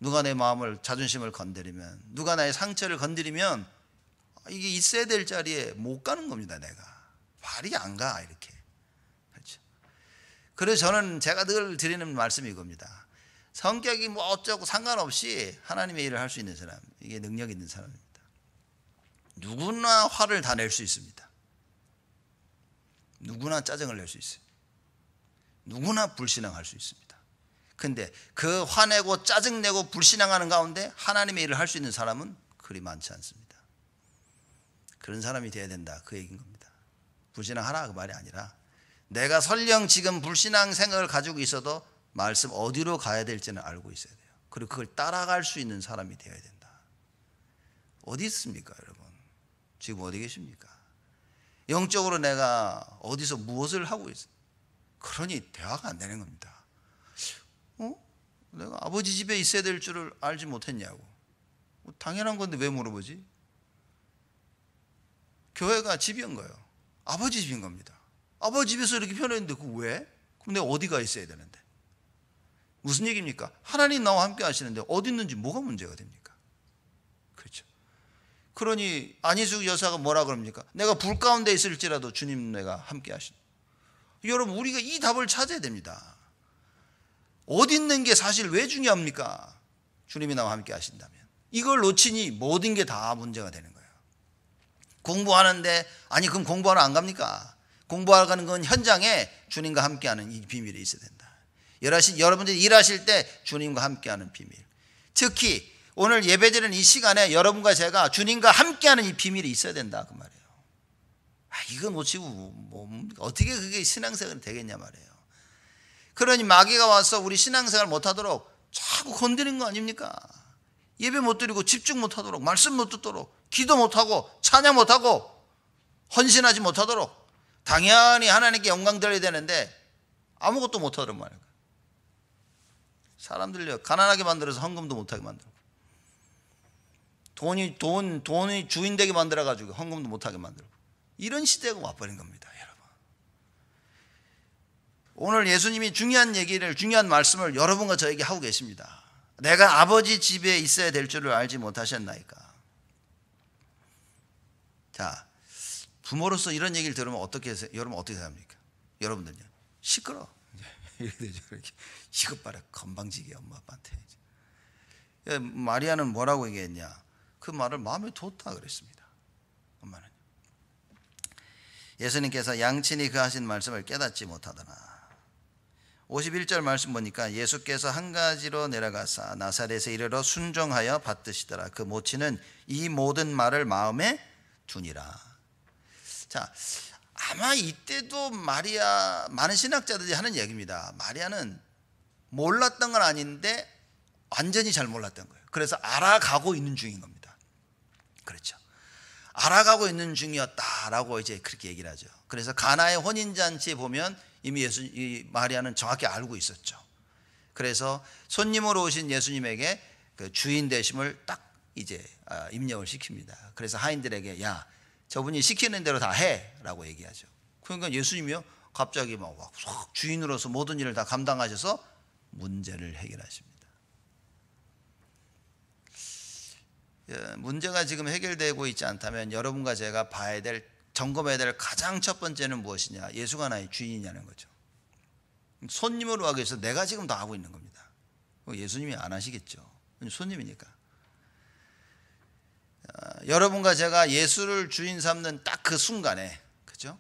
Speaker 1: 누가 내 마음을, 자존심을 건드리면, 누가 나의 상처를 건드리면 이게 있어야 될 자리에 못 가는 겁니다. 내가 발이 안 가, 이렇게. 그렇죠? 그래서 저는 제가 늘 드리는 말씀이 이겁니다. 성격이 뭐 어쩌고 상관없이 하나님의 일을 할 수 있는 사람, 이게 능력 있는 사람입니다. 누구나 화를 다 낼 수 있습니다. 누구나 짜증을 낼 수 있어요. 누구나 불신앙할 수 있습니다. 근데 그 화내고 짜증내고 불신앙하는 가운데 하나님의 일을 할 수 있는 사람은 그리 많지 않습니다. 그런 사람이 돼야 된다, 그 얘기인 겁니다. 불신앙하라 그 말이 아니라 내가 설령 지금 불신앙 생각을 가지고 있어도 말씀 어디로 가야 될지는 알고 있어야 돼요. 그리고 그걸 따라갈 수 있는 사람이 되어야 된다. 어디 있습니까, 여러분? 지금 어디 계십니까? 영적으로 내가 어디서 무엇을 하고 있어? 그러니 대화가 안 되는 겁니다. 내가 아버지 집에 있어야 될 줄을 알지 못했냐고. 당연한 건데 왜 물어보지? 교회가 집인 거예요. 아버지 집인 겁니다. 아버지 집에서 이렇게 편했는데 그 왜? 그럼 내가 어디가 있어야 되는데? 무슨 얘기입니까? 하나님 나와 함께 하시는데 어디 있는지 뭐가 문제가 됩니까? 그렇죠. 그러니 안희숙 여사가 뭐라 그럽니까? 내가 불 가운데 있을지라도 주님 내가 함께 하신. 여러분 우리가 이 답을 찾아야 됩니다. 어디 있는 게 사실 왜 중요합니까? 주님이 나와 함께 하신다면. 이걸 놓치니 모든 게 다 문제가 되는 거예요. 공부하는데 아니 그럼 공부하러 안 갑니까? 공부하러 가는 건 현장에 주님과 함께하는 이 비밀이 있어야 된다. 여러분들이 일하실 때 주님과 함께하는 비밀. 특히 오늘 예배드리는 이 시간에 여러분과 제가 주님과 함께하는 이 비밀이 있어야 된다 그 말이에요. 이거 놓치고 뭐 어떻게 그게 신앙생활이 되겠냐 말이에요. 그러니 마귀가 와서 우리 신앙생활 못하도록 자꾸 건드리는 거 아닙니까? 예배 못 드리고 집중 못하도록, 말씀 못 듣도록, 기도 못하고 찬양 못하고 헌신하지 못하도록, 당연히 하나님께 영광 돌려야 되는데 아무것도 못하도록 말이에요. 사람들요 가난하게 만들어서 헌금도 못하게 만들고, 돈이 주인 되게 만들어가지고 헌금도 못하게 만들고, 이런 시대가 와버린 겁니다, 여러분. 오늘 예수님이 중요한 말씀을 여러분과 저에게 하고 계십니다. 내가 아버지 집에 있어야 될 줄을 알지 못하셨나이까. 자, 부모로서 이런 얘기를 들으면 여러분 어떻게 생각합니까? 여러분들요 시끄러. 이렇게 되죠. 이렇게 이것 봐라 건방지게 엄마 아빠한테. 마리아는 뭐라고 얘기했냐? 그 말을 마음에 뒀다 그랬습니다. 엄마는. 예수님께서 양친이 그 하신 말씀을 깨닫지 못하더나. 51절 말씀 보니까 예수께서 한 가지로 내려가사 나사렛에 이르러 순종하여 받드시더라. 그 모친은 이 모든 말을 마음에 두니라. 자, 아마 이때도 많은 신학자들이 하는 얘기입니다. 마리아는 몰랐던 건 아닌데 완전히 잘 몰랐던 거예요. 그래서 알아가고 있는 중인 겁니다. 그렇죠. 알아가고 있는 중이었다라고 이제 그렇게 얘기를 하죠. 그래서 가나의 혼인잔치에 보면 이미 이 마리아는 정확히 알고 있었죠. 그래서 손님으로 오신 예수님에게 그 주인 되심을 딱 이제 입력을 시킵니다. 그래서 하인들에게 야, 저분이 시키는 대로 다 해라고 얘기하죠. 그러니까 예수님이요 갑자기 막 주인으로서 모든 일을 다 감당하셔서 문제를 해결하십니다. 문제가 지금 해결되고 있지 않다면 여러분과 제가 봐야 될, 점검해야 될 가장 첫 번째는 무엇이냐? 예수가 나의 주인이냐는 거죠. 손님으로 하기 위해서 내가 지금 다 하고 있는 겁니다. 예수님이 안 하시겠죠. 손님이니까. 여러분과 제가 예수를 주인 삼는 딱 그 순간에, 그죠?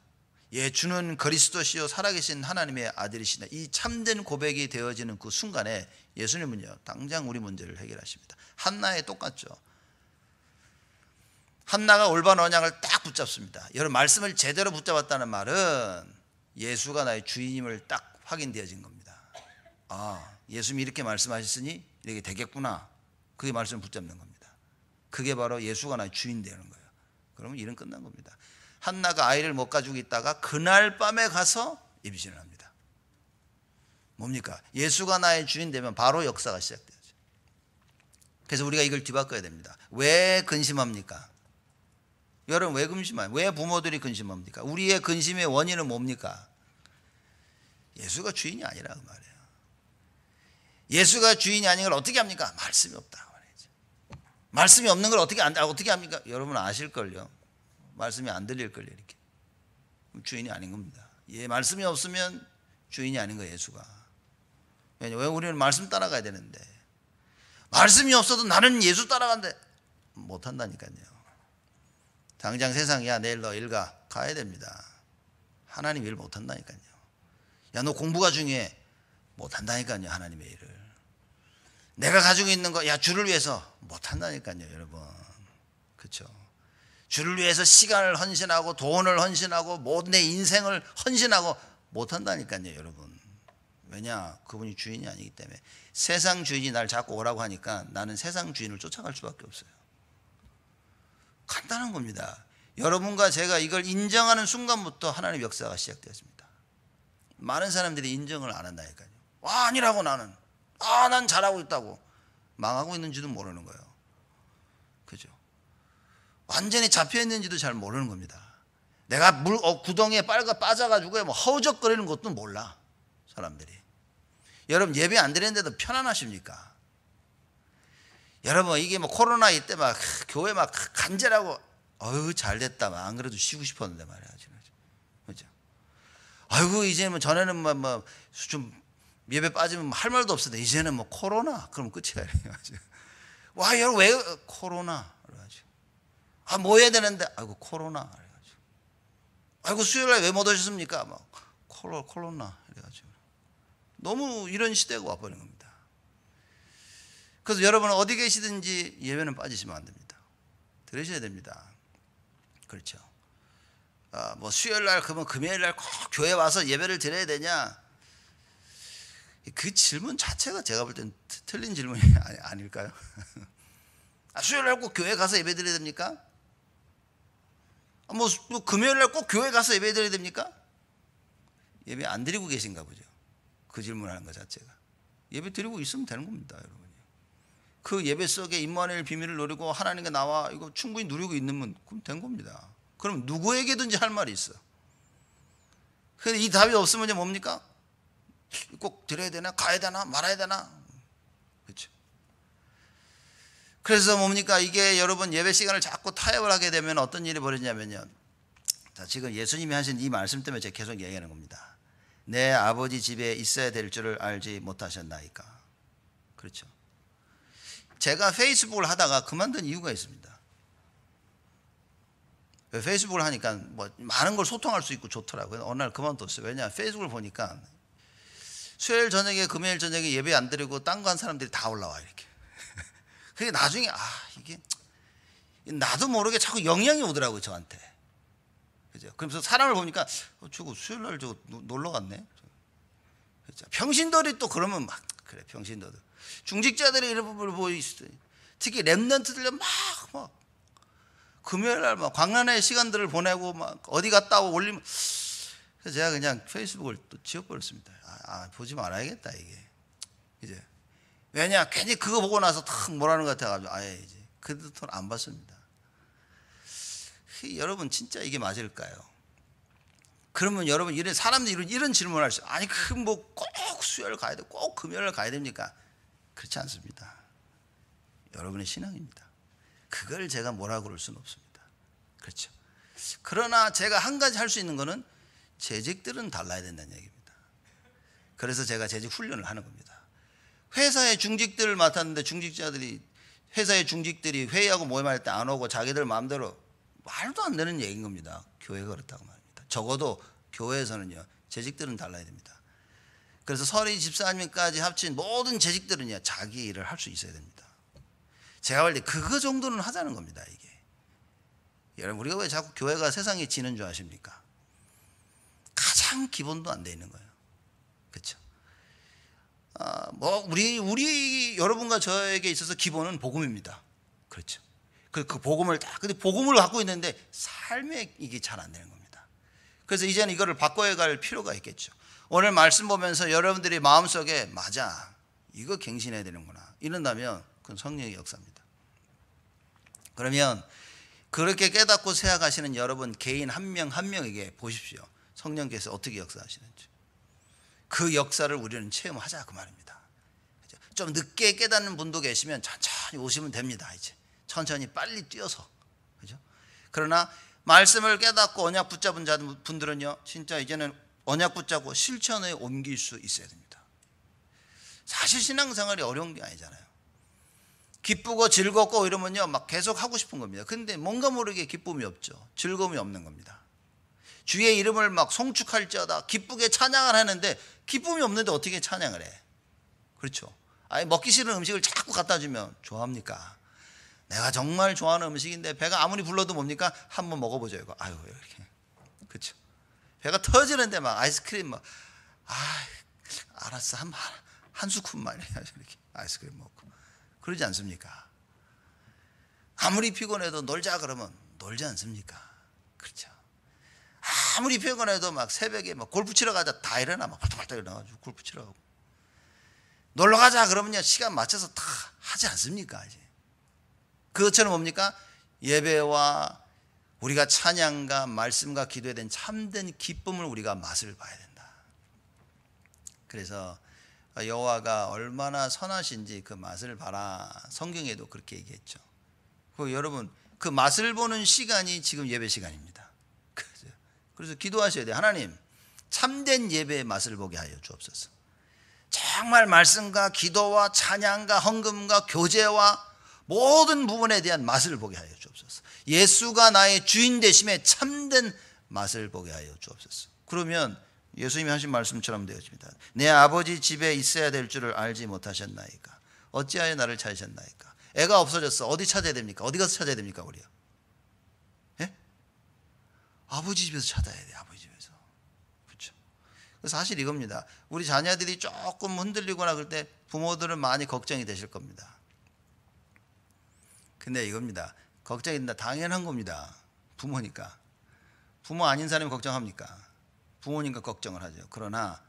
Speaker 1: 예, 주는 그리스도시요 살아계신 하나님의 아들이시다. 이 참된 고백이 되어지는 그 순간에 예수님은요 당장 우리 문제를 해결하십니다. 한나에 똑같죠. 한나가 올바른 언약을 딱 붙잡습니다. 여러분, 말씀을 제대로 붙잡았다는 말은 예수가 나의 주인임을 딱 확인되어진 겁니다. 아, 예수님이 이렇게 말씀하셨으니 이렇게 되겠구나. 그게 말씀을 붙잡는 겁니다. 그게 바로 예수가 나의 주인 되는 거예요. 그러면 일은 끝난 겁니다. 한나가 아이를 못 가지고 있다가 그날 밤에 가서 임신을 합니다. 뭡니까? 예수가 나의 주인 되면 바로 역사가 시작되죠. 그래서 우리가 이걸 뒤바꿔야 됩니다. 왜 근심합니까? 여러분, 왜 근심해요? 왜 부모들이 근심합니까? 우리의 근심의 원인은 뭡니까? 예수가 주인이 아니라 그 말이에요. 예수가 주인이 아닌 걸 어떻게 합니까? 말씀이 없다 말이죠. 말씀이 없는 걸 어떻게 합니까? 여러분 아실걸요. 말씀이 안 들릴걸요. 이렇게 주인이 아닌 겁니다. 예, 말씀이 없으면 주인이 아닌 거예요. 예수가. 왜냐면 우리는 말씀 따라가야 되는데 말씀이 없어도 나는 예수 따라간대 못한다니까요. 당장 세상이야 내일 너 일 가야 됩니다. 하나님 일 못한다니까요. 야, 너 공부가 중요해. 못한다니까요. 하나님의 일을. 내가 가지고 있는 거, 야, 주를 위해서 못한다니까요. 여러분, 그렇죠? 주를 위해서 시간을 헌신하고 돈을 헌신하고 모든 내 인생을 헌신하고 못한다니까요. 여러분. 왜냐? 그분이 주인이 아니기 때문에. 세상 주인이 날 자꾸 오라고 하니까 나는 세상 주인을 쫓아갈 수밖에 없어요. 간단한 겁니다. 여러분과 제가 이걸 인정하는 순간부터 하나님의 역사가 시작되었습니다. 많은 사람들이 인정을 안 한다니까요. 아니라고 나는. 난 잘하고 있다고. 망하고 있는지도 모르는 거예요. 그죠? 완전히 잡혀 있는지도 잘 모르는 겁니다. 내가 구덩이에 빠져가지고 뭐 허우적거리는 것도 몰라. 사람들이. 여러분, 예배 안 드리는데도 편안하십니까? 여러분, 이게 뭐 코로나 이때 막 교회 막 간절하고 잘 됐다. 안 그래도 쉬고 싶었는데 말이야. 그죠? 아이고, 이제는 전에는 뭐 좀 예배 빠지면 할 말도 없었는데 이제는 뭐 코로나 그럼 끝이야. 와, 여러분 왜 코로나? 그래가지고 뭐 해야 되는데 아이고 코로나. 그래가지고 아이고 수요일날 왜 못 오셨습니까? 막 코로나. 그래가지고 너무 이런 시대가 와버린 겁니다. 그래서 여러분은 어디 계시든지 예배는 빠지시면 안 됩니다. 들으셔야 됩니다. 그렇죠. 뭐 수요일날 그러면 금요일날 꼭 교회 와서 예배를 드려야 되냐? 그 질문 자체가 제가 볼 땐 틀린 질문이 아닐까요? 수요일날 꼭 교회 가서 예배 드려야 됩니까? 뭐 금요일날 꼭 교회 가서 예배 드려야 됩니까? 예배 안 드리고 계신가 보죠. 그 질문하는 것 자체가. 예배 드리고 있으면 되는 겁니다, 여러분. 그 예배 속에 임마누엘 비밀을 누리고 하나님과 나와 이거 충분히 누리고 있는 그럼 된 겁니다. 그럼 누구에게든지 할 말이 있어. 그런데 이 답이 없으면 이제 뭡니까? 꼭 드려야 되나? 가야 되나? 말아야 되나? 그렇죠. 그래서 뭡니까? 이게 여러분 예배 시간을 자꾸 타협을 하게 되면 어떤 일이 벌어지냐면요. 자, 지금 예수님이 하신 이 말씀 때문에 제가 계속 얘기하는 겁니다. 내 아버지 집에 있어야 될 줄을 알지 못하셨나이까. 그렇죠. 제가 페이스북을 하다가 그만둔 이유가 있습니다. 페이스북을 하니까 뭐 많은 걸 소통할 수 있고 좋더라고요. 어느 날 그만뒀어요. 왜냐? 페이스북을 보니까 수요일 저녁에 금요일 저녁에 예배 안 드리고 딴 거 한 사람들이 다 올라와 이렇게. 그게 나중에 이게 나도 모르게 자꾸 영향이 오더라고요 저한테. 그죠? 그러면서 사람을 보니까 저거 수요일 날 저거 놀러 갔네. 그죠? 평신도리 또 그러면 막 그래 병신도들. 중직자들이 이런 부분을 보이시더니 특히 랩런트들 막 금요일 날 막 광란의 시간들을 보내고 막 어디 갔다 오고 올리면, 그래서 제가 그냥 페이스북을 또 지워버렸습니다. 보지 말아야겠다 이게. 이제 왜냐 괜히 그거 보고 나서 탁 뭐라는 것 같아가지고 아예 이제 그 뜻은 안 봤습니다. 여러분 진짜 이게 맞을까요? 그러면 여러분 이런 사람들이 이런 질문을 할 수, 아니 그 뭐 꼭 수요일 가야 돼, 꼭 금요일 가야 됩니까? 그렇지 않습니다. 여러분의 신앙입니다. 그걸 제가 뭐라고 그럴 수는 없습니다. 그렇죠. 그러나 제가 한 가지 할 수 있는 거는 재직들은 달라야 된다는 얘기입니다. 그래서 제가 재직 훈련을 하는 겁니다. 회사의 중직들을 맡았는데 회사의 중직들이 회의하고 모임할 때 안 오고 자기들 마음대로, 말도 안 되는 얘기인 겁니다. 교회가 그렇다고 말입니다. 적어도 교회에서는요, 재직들은 달라야 됩니다. 그래서 서리 집사님까지 합친 모든 재직들은요, 자기 일을 할 수 있어야 됩니다. 제가 볼 때 그거 정도는 하자는 겁니다. 이게 여러분, 우리가 왜 자꾸 교회가 세상에 지는 줄 아십니까? 가장 기본도 안 돼 있는 거예요. 그렇죠? 우리 여러분과 저에게 있어서 기본은 복음입니다. 그렇죠? 그 복음을 근데 복음을 갖고 있는데 삶에 이게 잘 안 되는 겁니다. 그래서 이제는 이거를 바꿔갈 필요가 있겠죠. 오늘 말씀 보면서 여러분들이 마음속에 맞아, 이거 갱신해야 되는구나 이런다면 그건 성령의 역사입니다. 그러면 그렇게 깨닫고 세워가시는 여러분 개인 한 명 한 명에게 보십시오. 성령께서 어떻게 역사하시는지. 그 역사를 우리는 체험하자 그 말입니다. 좀 늦게 깨닫는 분도 계시면 천천히 오시면 됩니다. 이제 천천히 빨리 뛰어서. 그죠? 그러나 말씀을 깨닫고 언약 붙잡은 분들은요, 진짜 이제는 언약 붙잡고 실천에 옮길 수 있어야 됩니다. 사실 신앙생활이 어려운 게 아니잖아요. 기쁘고 즐겁고 이러면요, 막 계속 하고 싶은 겁니다. 근데 뭔가 모르게 기쁨이 없죠. 즐거움이 없는 겁니다. 주의 이름을 막 송축할지어다 기쁘게 찬양을 하는데 기쁨이 없는데 어떻게 찬양을 해? 그렇죠? 아니 먹기 싫은 음식을 자꾸 갖다 주면 좋아합니까? 내가 정말 좋아하는 음식인데 배가 아무리 불러도 뭡니까? 한번 먹어보죠 이거. 아유 이렇게. 그렇죠? 배가 터지는데 막 아이스크림 막 알았어 한 스쿱만 이렇게 아이스크림 먹고 그러지 않습니까? 아무리 피곤해도 놀자 그러면 놀지 않습니까? 그렇죠? 아무리 피곤해도 막 새벽에 막 골프 치러 가자 다 일어나 막 벌떡벌떡 일어나가지고 골프 치러 가고, 놀러 가자 그러면요 시간 맞춰서 다 하지 않습니까? 이제 그것처럼 뭡니까? 예배와 우리가 찬양과 말씀과 기도에 대한 참된 기쁨을 우리가 맛을 봐야 된다. 그래서 여호와가 얼마나 선하신지 그 맛을 봐라. 성경에도 그렇게 얘기했죠. 여러분 그 맛을 보는 시간이 지금 예배 시간입니다. 그래서 기도하셔야 돼요. 하나님 참된 예배의 맛을 보게 하여 주옵소서. 정말 말씀과 기도와 찬양과 헌금과 교제와 모든 부분에 대한 맛을 보게 하여 주옵소서. 예수가 나의 주인 되심에 참된 맛을 보게 하여 주옵소서. 그러면 예수님이 하신 말씀처럼 되어집니다. 내 아버지 집에 있어야 될 줄을 알지 못하셨나이까? 어찌하여 나를 찾으셨나이까? 애가 없어졌어. 어디 찾아야 됩니까? 어디 가서 찾아야 됩니까 우리요? 예? 아버지 집에서 찾아야 돼. 아버지 집에서. 그렇죠? 사실 이겁니다. 우리 자녀들이 조금 흔들리거나 그럴 때 부모들은 많이 걱정이 되실 겁니다. 근데 이겁니다. 걱정이 된다. 당연한 겁니다. 부모니까. 부모 아닌 사람이 걱정합니까? 부모님과 걱정을 하죠. 그러나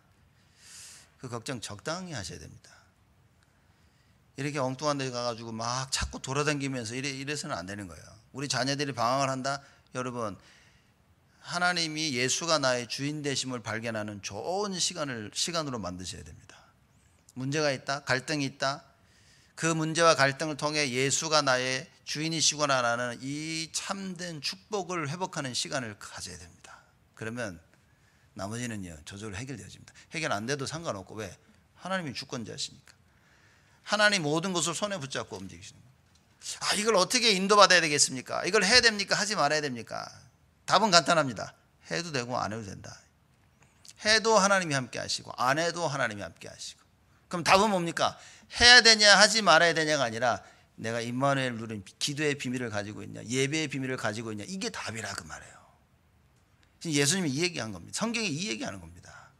Speaker 1: 그 걱정 적당히 하셔야 됩니다. 이렇게 엉뚱한 데 가가지고 막 자꾸 돌아다니면서 이래서는 안 되는 거예요. 우리 자녀들이 방황을 한다? 여러분 하나님이 예수가 나의 주인 되심을 발견하는 좋은 시간으로 만드셔야 됩니다. 문제가 있다? 갈등이 있다? 그 문제와 갈등을 통해 예수가 나의 주인이시구나라는 이 참된 축복을 회복하는 시간을 가져야 됩니다. 그러면 나머지는요 저절로 해결되어집니다. 해결 안 돼도 상관없고, 왜? 하나님이 주권자시니까. 하나님 모든 것을 손에 붙잡고 움직이시는 거예요. 이걸 어떻게 인도받아야 되겠습니까? 이걸 해야 됩니까? 하지 말아야 됩니까? 답은 간단합니다. 해도 되고 안 해도 된다. 해도 하나님이 함께 하시고 안 해도 하나님이 함께 하시고. 그럼 답은 뭡니까? 해야 되냐 하지 말아야 되냐가 아니라 내가 임마누엘 누린 기도의 비밀을 가지고 있냐, 예배의 비밀을 가지고 있냐, 이게 답이라 그 말이에요. 예수님이 이 얘기한 겁니다. 성경이 이 얘기하는 겁니다.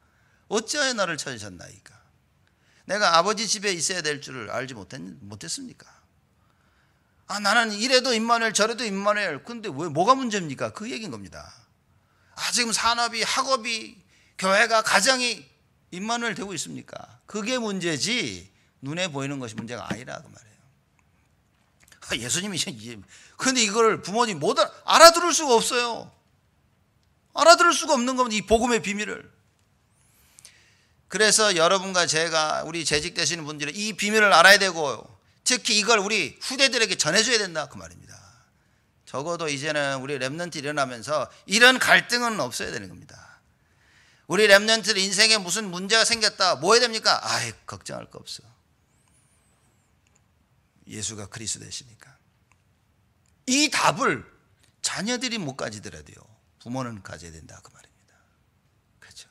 Speaker 1: 어찌하여 나를 찾으셨나이까? 내가 아버지 집에 있어야 될 줄을 알지 못했습니까? 나는 이래도 임마누엘 저래도 임마누엘. 근데 왜 뭐가 문제입니까? 그 얘기인 겁니다. 지금 산업이 학업이 교회가 가정이 임마누엘 되고 있습니까? 그게 문제지 눈에 보이는 것이 문제가 아니라 그 말이에요. 예수님이 그런데 이걸 부모님 못 알아들을 수가 없어요. 알아들을 수가 없는 겁니다. 이 복음의 비밀을. 그래서 여러분과 제가 우리 재직되시는 분들은 이 비밀을 알아야 되고 특히 이걸 우리 후대들에게 전해줘야 된다 그 말입니다. 적어도 이제는 우리 렘넌트 일어나면서 이런 갈등은 없어야 되는 겁니다. 우리 렘넌트들 인생에 무슨 문제가 생겼다 뭐 해야 됩니까? 걱정할 거 없어. 예수가 그리스도시니까. 이 답을 자녀들이 못 가지더라도요 부모는 가져야 된다 그 말입니다. 그렇죠?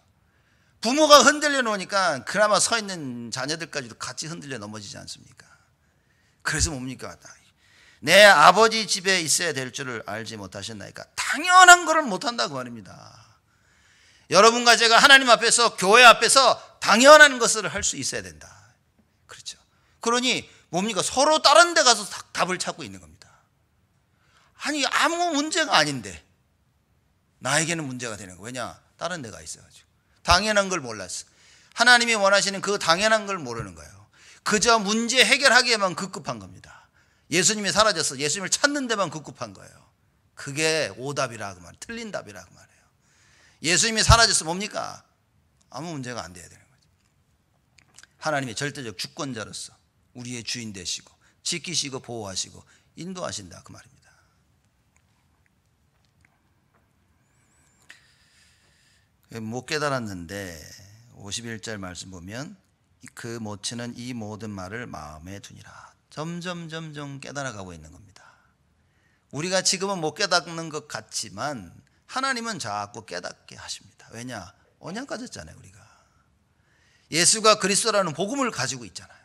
Speaker 1: 부모가 흔들려 놓으니까 그나마 서 있는 자녀들까지도 같이 흔들려 넘어지지 않습니까? 그래서 뭡니까? 내 아버지 집에 있어야 될 줄을 알지 못하셨나이까? 당연한 것을 못한다 그 말입니다. 여러분과 제가 하나님 앞에서 교회 앞에서 당연한 것을 할 수 있어야 된다. 그렇죠? 그러니 뭡니까? 서로 다른 데 가서 답을 찾고 있는 겁니다. 아무 문제가 아닌데 나에게는 문제가 되는 거예요. 왜냐? 다른 데가 있어가지고 당연한 걸 몰랐어. 하나님이 원하시는 그 당연한 걸 모르는 거예요. 그저 문제 해결하기에만 급급한 겁니다. 예수님이 사라졌어. 예수님을 찾는 데만 급급한 거예요. 그게 오답이라 그 말이에요. 틀린 답이라 그 말이에요. 예수님이 사라졌어 뭡니까? 아무 문제가 안 돼야 되는 거죠. 하나님이 절대적 주권자로서 우리의 주인 되시고 지키시고 보호하시고 인도하신다 그 말입니다. 못 깨달았는데 51절 말씀 보면 그 모친은 이 모든 말을 마음에 두니라. 점점 깨달아가고 있는 겁니다. 우리가 지금은 못 깨닫는 것 같지만 하나님은 자꾸 깨닫게 하십니다. 왜냐? 언약 가졌잖아요 우리가. 예수가 그리스도라는 복음을 가지고 있잖아요.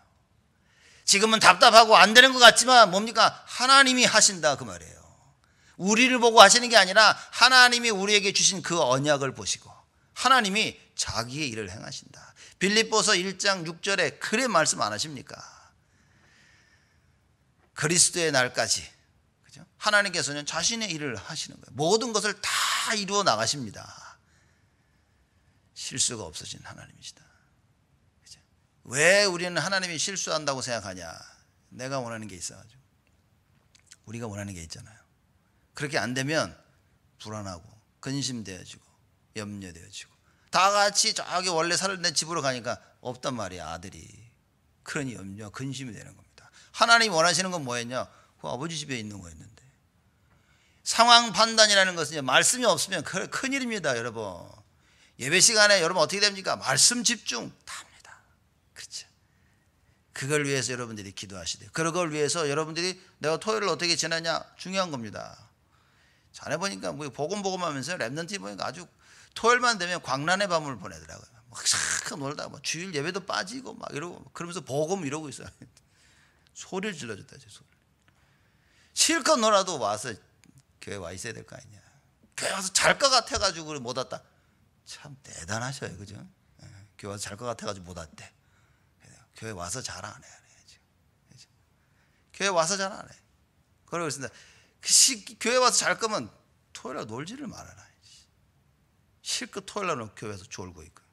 Speaker 1: 지금은 답답하고 안 되는 것 같지만 뭡니까? 하나님이 하신다 그 말이에요. 우리를 보고 하시는 게 아니라 하나님이 우리에게 주신 그 언약을 보시고 하나님이 자기의 일을 행하신다. 빌립보서 1장 6절에 그래 말씀 안 하십니까? 그리스도의 날까지 그죠? 하나님께서는 자신의 일을 하시는 거예요. 모든 것을 다 이루어 나가십니다. 실수가 없으신 하나님이시다. 그죠? 왜 우리는 하나님이 실수한다고 생각하냐? 내가 원하는 게 있어가지고. 우리가 원하는 게 있잖아요. 그렇게 안 되면 불안하고 근심되어지고 염려되어지고 다 같이 저기 원래 살던 집으로 가니까 없단 말이야 아들이. 그러니 염려 근심이 되는 겁니다. 하나님이 원하시는 건 뭐였냐? 그 아버지 집에 있는 거였는데. 상황 판단이라는 것은 말씀이 없으면 큰일입니다 여러분. 예배 시간에 여러분 어떻게 됩니까? 말씀 집중 답니다. 그렇죠? 그걸 위해서 여러분들이 기도하시대요. 그걸 위해서 여러분들이 내가 토요일을 어떻게 지내냐 중요한 겁니다. 전에 보니까 뭐 보금하면서 랩넌트 보니까 아주 토요일만 되면 광란의 밤을 보내더라고요. 막 싹 놀다 뭐 주일 예배도 빠지고 막 이러고 그러면서 복음 이러고 있어요. 소리를 질러줬다 제 소리. 실컷 놀아도 와서 교회 와 있어야 될 거 아니냐. 교회 와서 잘 것 같아가지고 못 왔다. 참 대단하셔요, 그죠? 교회 와서 잘 것 같아가지고 못 왔대. 교회 와서 잘 안 해야 돼. 교회 와서 잘 안 해. 그러고 있습니다. 교회 와서 잘 거면 토요일에 놀지를 말아라. 실컷 토요일날 교회에서 졸고 있고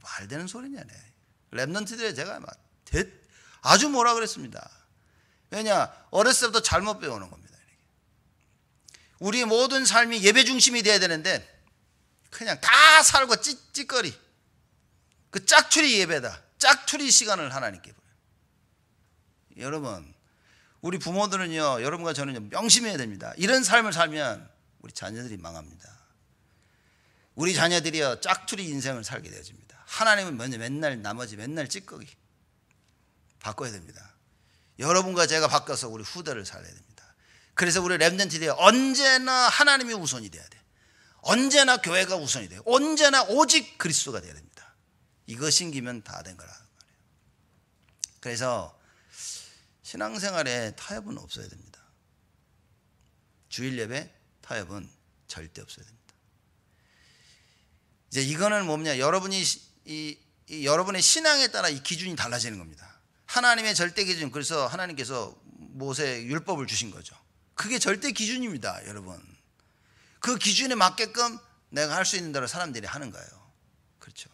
Speaker 1: 말 되는 소리냐. 랩넌트들에 제가 막 아주 뭐라 그랬습니다. 왜냐? 어렸을 때부터 잘못 배우는 겁니다. 우리 모든 삶이 예배 중심이 돼야 되는데 그냥 다 살고 찌꺼리 그 짝투리 예배다. 짝투리 시간을 하나님께 보여요. 여러분 우리 부모들은요 여러분과 저는요 명심해야 됩니다. 이런 삶을 살면 우리 자녀들이 망합니다. 우리 자녀들이요 짝투리 인생을 살게 되어집니다. 하나님은 먼저 맨날 나머지 맨날 찌꺼기 바꿔야 됩니다. 여러분과 제가 바꿔서 우리 후대를 살아야 됩니다. 그래서 우리 렘넌트들이 언제나 하나님이 우선이 돼야 돼. 언제나 교회가 우선이 돼요. 언제나 오직 그리스도가 돼야 됩니다. 이거 신기면 다 된 거라 말이에요. 그래서 신앙생활에 타협은 없어야 됩니다. 주일 예배 타협은 절대 없어야 됩니다. 이제 이거는 뭐냐? 여러분이 이 이 여러분의 신앙에 따라 이 기준이 달라지는 겁니다. 하나님의 절대 기준, 그래서 하나님께서 모세 율법을 주신 거죠. 그게 절대 기준입니다, 여러분. 그 기준에 맞게끔 내가 할 수 있는 대로 사람들이 하는 거예요. 그렇죠.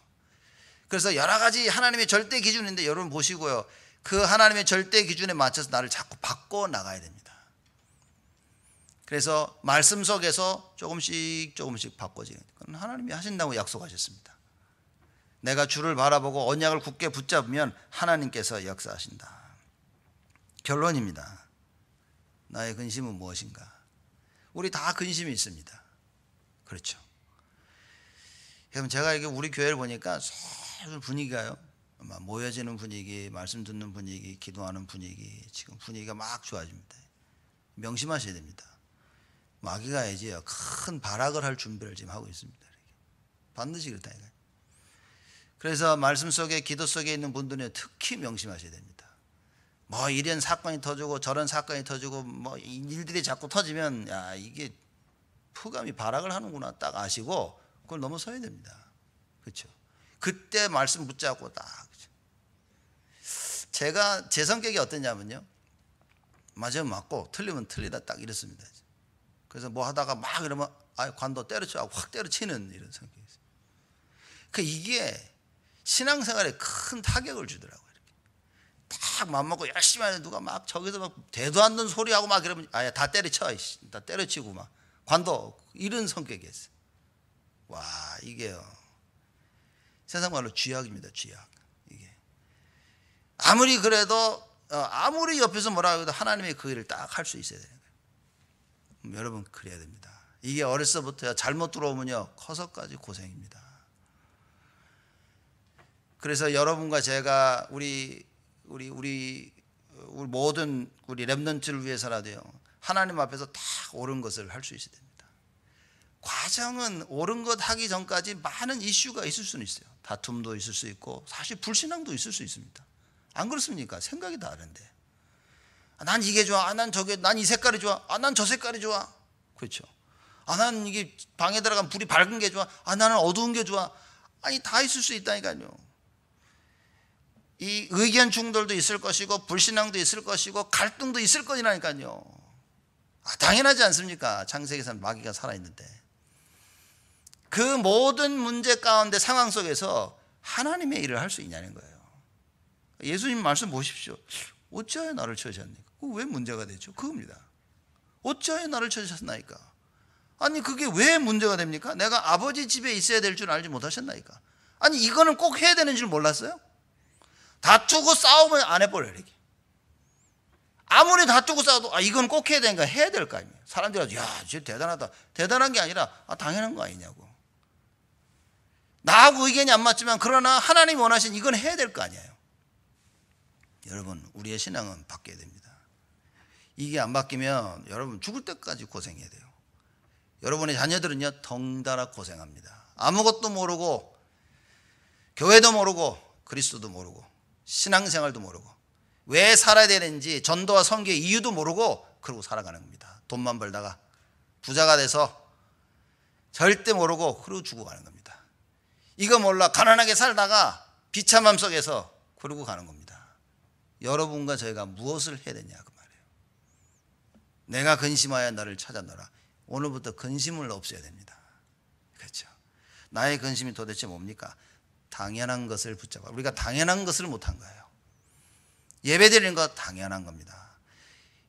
Speaker 1: 그래서 여러 가지 하나님의 절대 기준인데 여러분 보시고요. 그 하나님의 절대 기준에 맞춰서 나를 자꾸 바꿔 나가야 됩니다. 그래서 말씀 속에서 조금씩 바꿔지는 건 하나님이 하신다고 약속하셨습니다. 내가 주를 바라보고 언약을 굳게 붙잡으면 하나님께서 역사하신다. 결론입니다. 나의 근심은 무엇인가? 우리 다 근심이 있습니다. 그렇죠. 그럼 제가 이게 우리 교회를 보니까 분위기가요, 모여지는 분위기, 말씀 듣는 분위기, 기도하는 분위기, 지금 분위기가 막 좋아집니다. 명심하셔야 됩니다. 마귀가 이제 큰 발악을 할 준비를 지금 하고 있습니다. 반드시 그렇다니까요. 그래서 말씀 속에, 기도 속에 있는 분들은 특히 명심하셔야 됩니다. 뭐 이런 사건이 터지고 저런 사건이 터지고 뭐 일들이 자꾸 터지면 야, 이게 흑암이 발악을 하는구나 딱 아시고 그걸 넘어서야 됩니다. 그렇죠. 그때 말씀 붙잡고 딱. 그렇죠. 제가 제 성격이 어떠냐면요, 맞으면 맞고 틀리면 틀리다 딱 이렇습니다. 그래서 뭐 하다가 막 이러면 관도 때려쳐 확 때려치는 이런 성격이 있어요. 그 이게 신앙생활에 큰 타격을 주더라고요. 이렇게 딱 맘먹고 열심히 하는데 누가 막 저기서 막 대도 않는 소리하고 막 이러면 다 때려쳐, 다 때려치고 막 관도 이런 성격이었어요. 와, 이게요 세상 말로 쥐약입니다. 쥐약. 이게 아무리 그래도 아무리 옆에서 뭐라 해도 하나님의 그 일을 딱 할 수 있어야 돼요. 여러분 그래야 됩니다. 이게 어렸을 때부터 잘못 들어오면요 커서까지 고생입니다. 그래서 여러분과 제가 우리 모든 우리 렘넌트를 위해서라도요 하나님 앞에서 딱 옳은 것을 할 수 있어야 됩니다. 과정은 옳은 것 하기 전까지 많은 이슈가 있을 수는 있어요. 다툼도 있을 수 있고 사실 불신앙도 있을 수 있습니다. 안 그렇습니까? 생각이 다른데 난 이게 좋아, 난 저게, 난 이 색깔이 좋아, 난 저 색깔이 좋아. 그렇죠. 난 이게 방에 들어가면 불이 밝은 게 좋아, 나는 어두운 게 좋아. 아니 다 있을 수 있다니까요. 이 의견 충돌도 있을 것이고 불신앙도 있을 것이고 갈등도 있을 거니라니까요. 당연하지 않습니까? 창세기에서 마귀가 살아있는데. 그 모든 문제 가운데 상황 속에서 하나님의 일을 할 수 있냐는 거예요. 예수님 말씀 보십시오. 어찌하여 나를 찾으셨나이까? 왜 문제가 되죠? 그겁니다. 어찌하여 나를 찾으셨나이까? 아니 그게 왜 문제가 됩니까? 내가 아버지 집에 있어야 될 줄 알지 못하셨나이까? 아니 이거는 꼭 해야 되는 줄 몰랐어요? 다투고 싸우면 안 해버려요. 이렇게. 아무리 다투고 싸워도 이건 꼭 해야 되니까 해야 될 거 아니에요. 사람들이 야, 쟤 대단하다. 대단한 게 아니라 당연한 거 아니냐고. 나하고 의견이 안 맞지만 그러나 하나님이 원하신 이건 해야 될 거 아니에요. 여러분 우리의 신앙은 바뀌어야 됩니다. 이게 안 바뀌면 여러분 죽을 때까지 고생해야 돼요. 여러분의 자녀들은요 덩달아 고생합니다. 아무것도 모르고 교회도 모르고 그리스도도 모르고 신앙생활도 모르고 왜 살아야 되는지 전도와 선교의 이유도 모르고 그러고 살아가는 겁니다. 돈만 벌다가 부자가 돼서 절대 모르고 그러고 죽어가는 겁니다. 이거 몰라 가난하게 살다가 비참함 속에서 그러고 가는 겁니다. 여러분과 저희가 무엇을 해야 되냐 그 말이에요. 내가 근심하여 너를 찾아노라. 오늘부터 근심을 없애야 됩니다. 그렇죠. 나의 근심이 도대체 뭡니까? 당연한 것을 붙잡아. 우리가 당연한 것을 못한 거예요. 예배드리는 거 당연한 겁니다.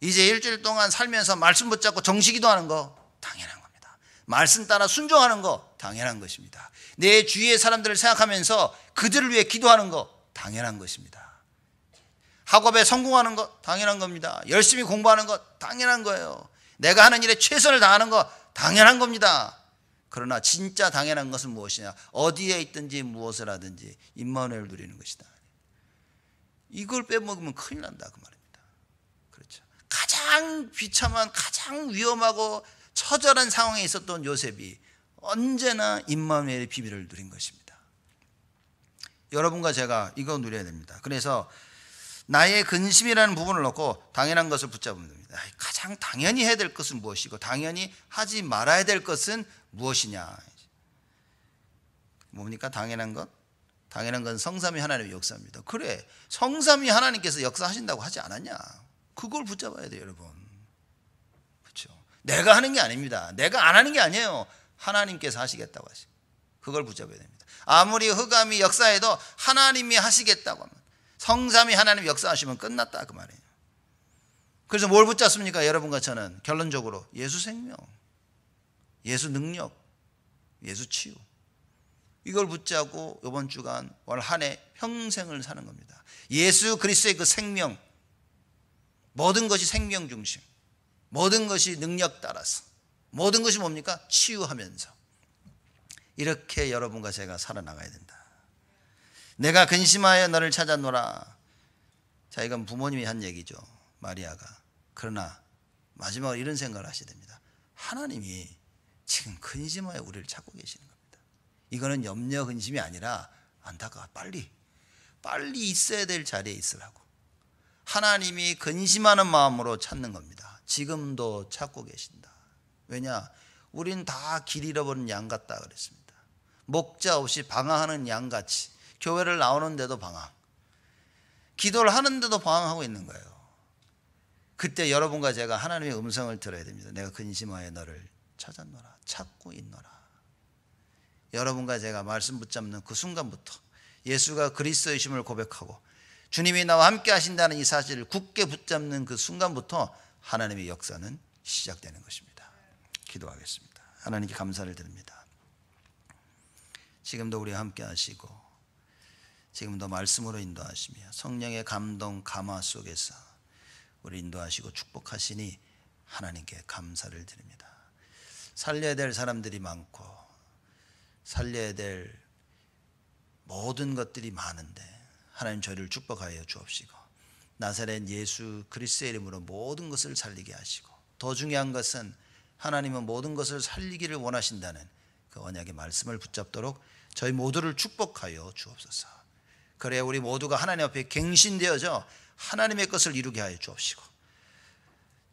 Speaker 1: 이제 일주일 동안 살면서 말씀 붙잡고 정식기도하는 거 당연한 겁니다. 말씀 따라 순종하는 거 당연한 것입니다. 내 주위의 사람들을 생각하면서 그들을 위해 기도하는 거 당연한 것입니다. 학업에 성공하는 거 당연한 겁니다. 열심히 공부하는 거 당연한 거예요. 내가 하는 일에 최선을 다하는 거 당연한 겁니다. 그러나 진짜 당연한 것은 무엇이냐? 어디에 있든지 무엇을 하든지 임마누엘을 누리는 것이다. 이걸 빼먹으면 큰일 난다 그 말입니다. 그렇죠. 가장 비참한 가장 위험하고 처절한 상황에 있었던 요셉이 언제나 임마누엘의 비밀을 누린 것입니다. 여러분과 제가 이거 누려야 됩니다. 그래서 나의 근심이라는 부분을 놓고 당연한 것을 붙잡으면 됩니다. 가장 당연히 해야 될 것은 무엇이고 당연히 하지 말아야 될 것은 무엇이냐. 뭡니까 당연한 것? 당연한 건 성삼위 하나님의 역사입니다. 그래, 성삼위 하나님께서 역사하신다고 하지 않았냐? 그걸 붙잡아야 돼요, 여러분. 그렇죠? 내가 하는 게 아닙니다. 내가 안 하는 게 아니에요. 하나님께서 하시겠다고 하시. 그걸 붙잡아야 됩니다. 아무리 흑암이 역사해도 하나님이 하시겠다고 하면, 성삼위 하나님 역사하시면 끝났다 그 말이에요. 그래서 뭘 붙잡습니까? 여러분과 저는 결론적으로 예수 생명, 예수 능력, 예수 치유, 이걸 붙잡고 이번 주간 올 한 해 평생을 사는 겁니다. 예수 그리스도의 그 생명, 모든 것이 생명 중심, 모든 것이 능력 따라서, 모든 것이 뭡니까? 치유하면서 이렇게 여러분과 제가 살아나가야 된다. 내가 근심하여 너를 찾았노라. 자, 이건 부모님이 한 얘기죠, 마리아가. 그러나 마지막으로 이런 생각을 하셔야 됩니다. 하나님이 지금 근심하여 우리를 찾고 계시는 겁니다. 이거는 염려 근심이 아니라 안타까워, 빨리 있어야 될 자리에 있으라고. 하나님이 근심하는 마음으로 찾는 겁니다. 지금도 찾고 계신다. 왜냐? 우린 다 길 잃어버린 양 같다 그랬습니다. 목자 없이 방황하는 양같이 교회를 나오는데도 방황, 기도를 하는데도 방황하고 있는 거예요. 그때 여러분과 제가 하나님의 음성을 들어야 됩니다. 내가 근심하여 너를 찾았노라, 찾고 있노라. 여러분과 제가 말씀 붙잡는 그 순간부터 예수가 그리스도이심을 고백하고 주님이 나와 함께 하신다는 이 사실을 굳게 붙잡는 그 순간부터 하나님의 역사는 시작되는 것입니다. 기도하겠습니다. 하나님께 감사를 드립니다. 지금도 우리와 함께 하시고 지금도 말씀으로 인도하시며 성령의 감동 감화 속에서 우리 인도하시고 축복하시니 하나님께 감사를 드립니다. 살려야 될 사람들이 많고 살려야 될 모든 것들이 많은데 하나님 저희를 축복하여 주옵시고 나사렛 예수 그리스도의 이름으로 모든 것을 살리게 하시고, 더 중요한 것은 하나님은 모든 것을 살리기를 원하신다는 그 언약의 말씀을 붙잡도록 저희 모두를 축복하여 주옵소서. 그래야 우리 모두가 하나님 앞에 갱신되어져 하나님의 것을 이루게 하여 주옵시고,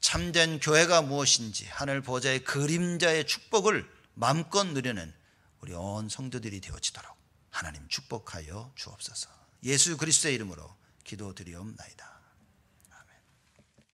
Speaker 1: 참된 교회가 무엇인지 하늘 보좌의 그림자의 축복을 마음껏 누리는 우리 온 성도들이 되어지도록 하나님 축복하여 주옵소서. 예수 그리스도의 이름으로 기도드리옵나이다.